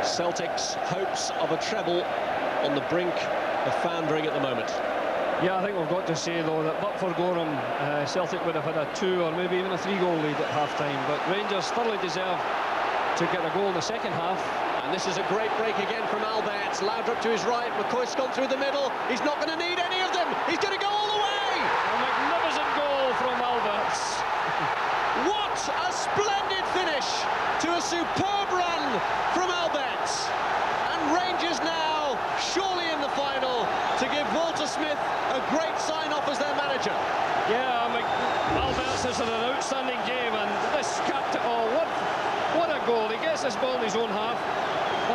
Celtic's hopes of a treble on the brink of foundering at the moment. Yeah, I think we've got to say, though, that but for Gorham, Celtic would have had a 2 or maybe even a 3-goal lead at half-time. But Rangers thoroughly deserve to get a goal in the second half. And this is a great break again from Alberts. Laudrup to his right, McCoist's gone through the middle. He's not going to need any of them. He's going to go all the way. A magnificent goal from Alberts. What a splendid finish to a superb run from Alberts. And Rangers now surely in the final to give Walter Smith a great sign-off as their manager. Yeah, Alberts has had an outstanding game, and this capped it all. What a goal. He gets this ball in his own half,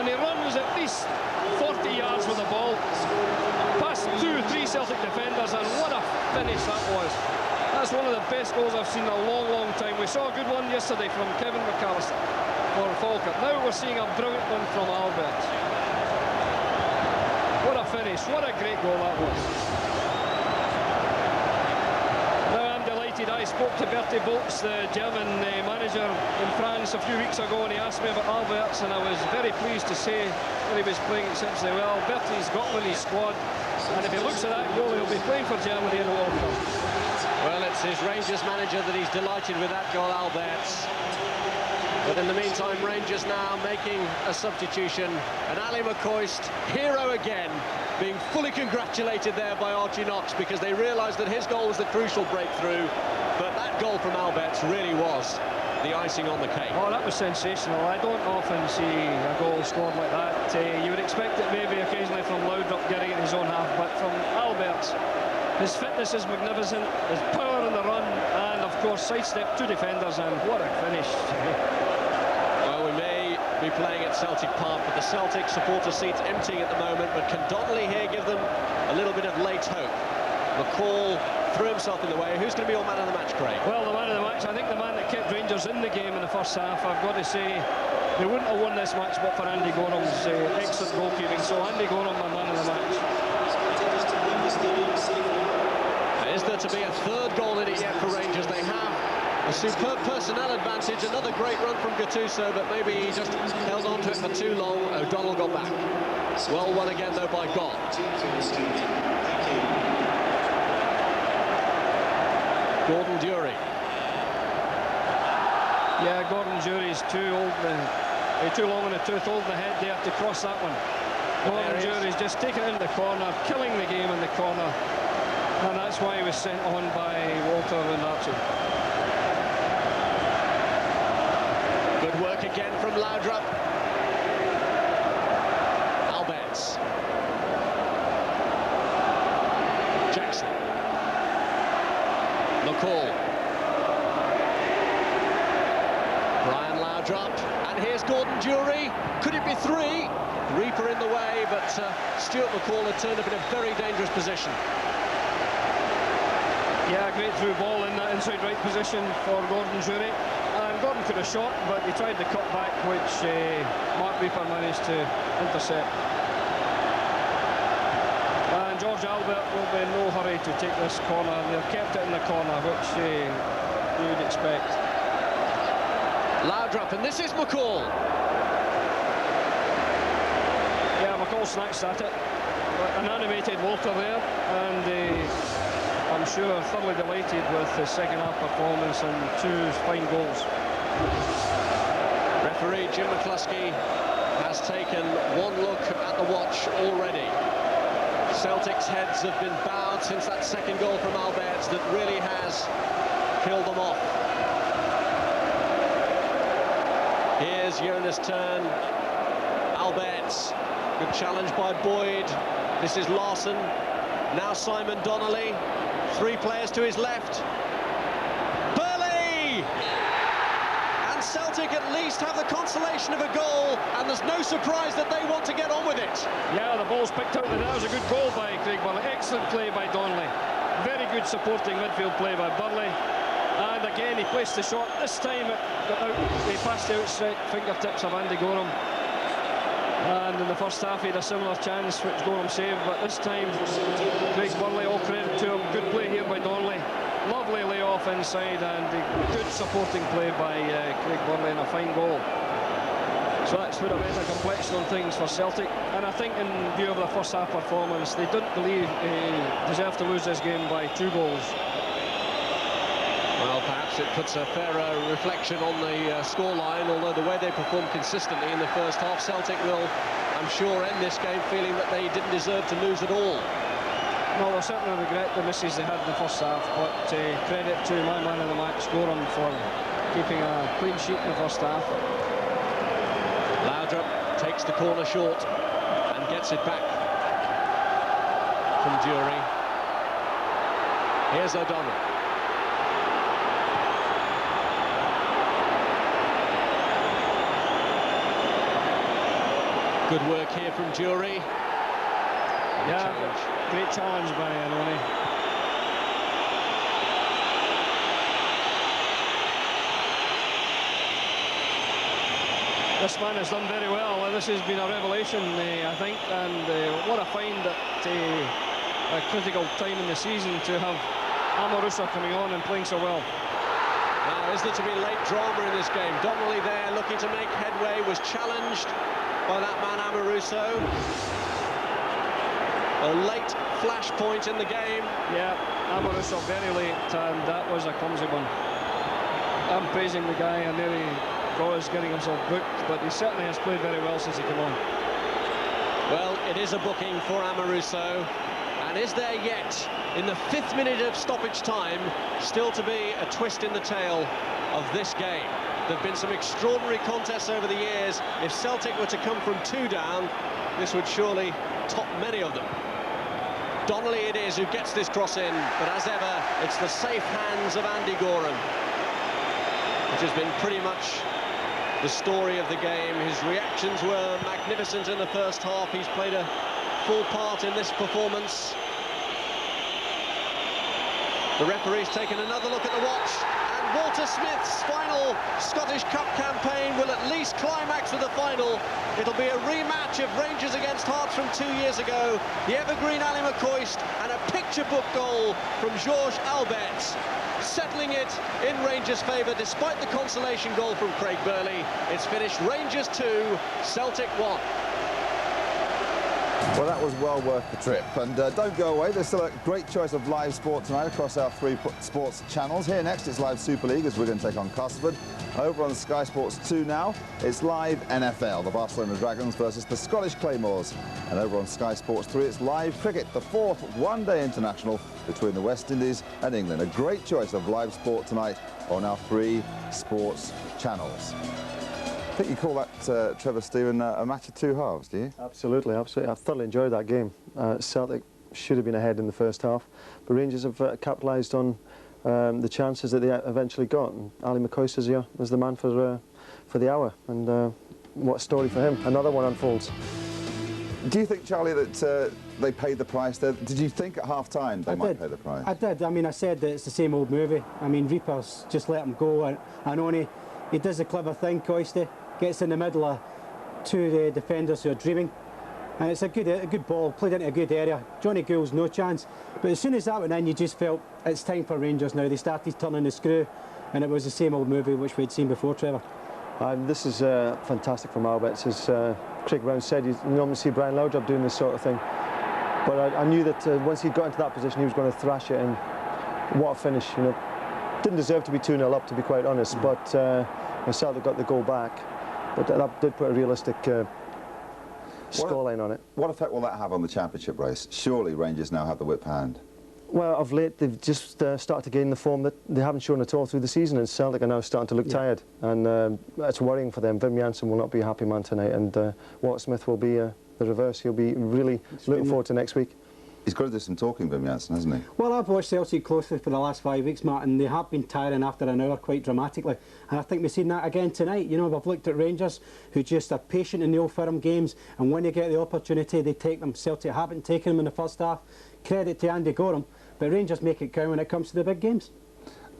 and he runs at least 40 yards with the ball, past 2-3 Celtic defenders, and what a finish that was. That's one of the best goals I've seen in a long, long time. We saw a good one yesterday from Kevin McAllister for Falkirk. Now we're seeing a brilliant one from Alberts. What a finish, what a great goal that was. Now I'm delighted. I spoke to Bertie Boltz, the German manager in France a few weeks ago, and he asked me about Alberts, and I was very pleased to say that he was playing exceptionally well. Bertie's got him in his squad, and if he looks at that goal, he'll be playing for Germany in the World Cup. Well, it's his Rangers manager that he's delighted with that goal, Alberts. But in the meantime, Rangers now making a substitution, and Ali McCoist, hero again, being fully congratulated there by Archie Knox, because they realised that his goal was the crucial breakthrough, but that goal from Alberts really was the icing on the cake. Oh, that was sensational. I don't often see a goal scored like that. You would expect it maybe occasionally from Laudrup getting it in his own half, but from Alberts, his fitness is magnificent, his power in the run, and of course sidestep 2 defenders, and what a finish. Well, we may be playing at Celtic Park, but the Celtic supporter seats emptying at the moment, but can Donnelly here give them a little bit of late hope? McCall threw himself in the way. Who's going to be your man of the match, Craig? Well, the man of the match, I think the man that kept Rangers in the game in the first half, I've got to say, they wouldn't have won this match but for Andy Gorham's excellent goalkeeping. So Andy Gorham, my man of the match. Is there to be a 3rd goal in it yet for Rangers? They have a superb personnel advantage, another great run from Gattuso, but maybe he just held on to it for too long. O'Donnell got back. Well won again, though, by Goff. Gordon Dury. Yeah, Gordon Dury's too long in the tooth, holding the head there to cross that one. Gordon Dury's just taking it into the corner, killing the game in the corner, and that's why he was sent on by Walter and Archie. Good work again from Laudrup. Alberts. Jackson. McCall. Brian Laudrup. And here's Gordon Dury. Could it be 3? Reaper in the way, but Stuart McCall had turned up in a very dangerous position. Yeah, great through ball in that inside right position for Gordon Dury. And Gordon could have shot, but he tried the cut back, which Mark Reaper managed to intercept. And George Albert will be in no hurry to take this corner. They've kept it in the corner, which you would expect. Laudrup, and this is McCall. Yeah, McCall snatched at it. An animated Walter there, and I'm sure thoroughly delighted with his second half performance and 2 fine goals. Referee Jim McCluskey has taken one look at the watch already. Celtic's heads have been bowed since that second goal from Alberts that really has killed them off. Here's Jonas Turn. Alberts, good challenge by Boyd. This is Larson. Now Simon Donnelly. 3 players to his left. Burley! And Celtic at least have the consolation of a goal, and there's no surprise that they want to get on with it. Yeah, the ball's picked out, and that was a good goal by Craig Burley. Excellent play by Donnelly. Very good supporting midfield play by Burley. And again, he placed the shot. This time it got out. He passed the outside fingertips of Andy Gorham. And in the first half he had a similar chance which Gorham saved, but this time Craig Burley, all credit to him. Good play here by Donnelly. Lovely layoff inside, and good supporting play by Craig Burley, and a fine goal. So that's put a better complexion on things for Celtic, and I think in view of the first half performance they didn't believe deserved to lose this game by 2 goals. Well, perhaps it puts a fairer reflection on the scoreline, although the way they performed consistently in the first half, Celtic will, I'm sure, end this game feeling that they didn't deserve to lose at all. No, they'll certainly regret the misses they had in the first half, but credit to my man of the match, Gorham, for keeping a clean sheet in the first half. Laudrup takes the corner short and gets it back from Dury. Here's O'Donnell. Good work here from Dury. Yeah, great challenge by Anoni. This man has done very well. This has been a revelation, I think, and what a find at a critical time in the season to have Amoruso coming on and playing so well. Now, is there to be late drama in this game? Donnelly there looking to make headway, was challenged by that man Amoruso. A late flashpoint in the game. Yeah, Amoruso very late, and that was a clumsy one. I'm praising the guy, and nearly is getting himself booked, but he certainly has played very well since he came on. Well, it is a booking for Amoruso, and is there yet, in the 5th minute of stoppage time, still to be a twist in the tail of this game? There have been some extraordinary contests over the years. If Celtic were to come from 2 down, this would surely top many of them. Donnelly it is who gets this cross in, but as ever, it's the safe hands of Andy Gorham, which has been pretty much the story of the game. His reactions were magnificent in the first half. He's played a full part in this performance. The referee's taken another look at the watch, and Walter Smith's final Scottish Cup campaign will at least climax with the final. It'll be a rematch of Rangers against Hearts from 2 years ago. The evergreen Ali McCoist and a picture book goal from George Alberts, settling it in Rangers' favour despite the consolation goal from Craig Burley. It's finished Rangers 2, Celtic 1. Well, that was well worth the trip. And don't go away, there's still a great choice of live sport tonight across our 3 sports channels. Here next, it's live Super League as we're going to take on Castleford. Over on Sky Sports 2 now, it's live NFL, the Barcelona Dragons versus the Scottish Claymores. And over on Sky Sports 3, it's live cricket, the 4th one-day international between the West Indies and England. A great choice of live sport tonight on our 3 sports channels. I think you call that, Trevor Stephen, a match of 2 halves, do you? Absolutely, absolutely. I thoroughly enjoyed that game. Celtic should have been ahead in the first half, but Rangers have capitalised on the chances that they eventually got. And Ali McCoist is the man for the hour, and what a story for him. Another one unfolds. Do you think, Charlie, that they paid the price there? Did you think at half-time they might pay the price? I did. I mean, I said that it's the same old movie. I mean, Reaper's just let him go, and only He does the clever thing, Coisty, gets in the middle of two defenders who are dreaming. And it's a good ball, played into a good area. Johnny Gould's no chance. But as soon as that went in, you just felt it's time for Rangers now. They started turning the screw, and it was the same old movie which we'd seen before, Trevor. And this is fantastic from Albert. As Craig Brown said, you normally see Brian Laudrup doing this sort of thing. But I knew that once he got into that position, he was going to thrash it. And what a finish, you know. Didn't deserve to be 2-0 up, to be quite honest. But Celtic got the goal back. But that did put a realistic scoreline on it. What effect will that have on the championship race? Surely Rangers now have the whip hand. Well, of late they've just started to gain the form that they haven't shown at all through the season, and Celtic are now starting to look tired, and it's worrying for them. Wim Jansen will not be a happy man tonight, and Walt Smith will be the reverse. He'll be really looking forward to next week. He's got to do some talking, Wim Jansen, hasn't he? Well, I've watched Celtic closely for the last 5 weeks, Martin. They have been tiring after an hour quite dramatically. And I think we've seen that again tonight. You know, we've looked at Rangers, who just are patient in the Old Firm games, and when they get the opportunity, they take them. Celtic haven't taken them in the first half. Credit to Andy Gorham, but Rangers make it count when it comes to the big games.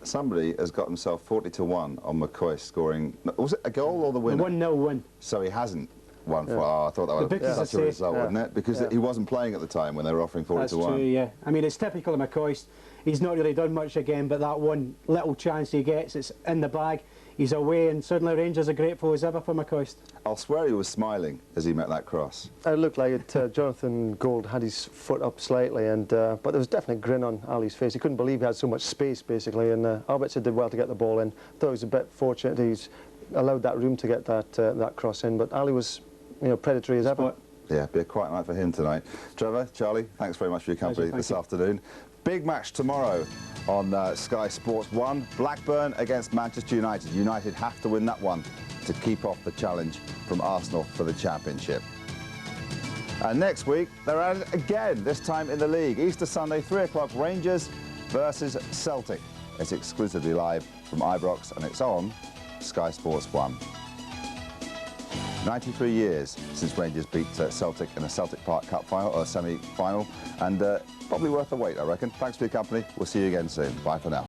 Somebody has got himself 40-1 on McCoy scoring. Was it a goal or the winner? A 1-0 win. So he hasn't won for. Oh, I thought that was such a result, wouldn't it? Because he wasn't playing at the time when they were offering 40-1. That's true, yeah. I mean, it's typical of McCoy. He's not really done much again, but that one little chance he gets, it's in the bag. He's away, and suddenly Rangers are grateful as ever for McCoy. I'll swear he was smiling as he met that cross. It looked like it. Jonathan Gould had his foot up slightly, and but there was definitely a grin on Ali's face. He couldn't believe he had so much space, basically, and Albertson did well to get the ball in. Thought he was a bit fortunate he's allowed that room to get that cross in, but Ali was, you know, predatory as ever. Yeah, be a quiet night for him tonight. Trevor, Charlie, thanks very much for your company this afternoon. Big match tomorrow on Sky Sports 1. Blackburn against Manchester United. United have to win that one to keep off the challenge from Arsenal for the championship. And next week, they're at it again, this time in the league. Easter Sunday, 3 o'clock, Rangers versus Celtic. It's exclusively live from Ibrox, and it's on Sky Sports 1. 93 years since Rangers beat Celtic in a Celtic Park Cup final, or semi-final, and probably worth the wait, I reckon. Thanks for your company. We'll see you again soon. Bye for now.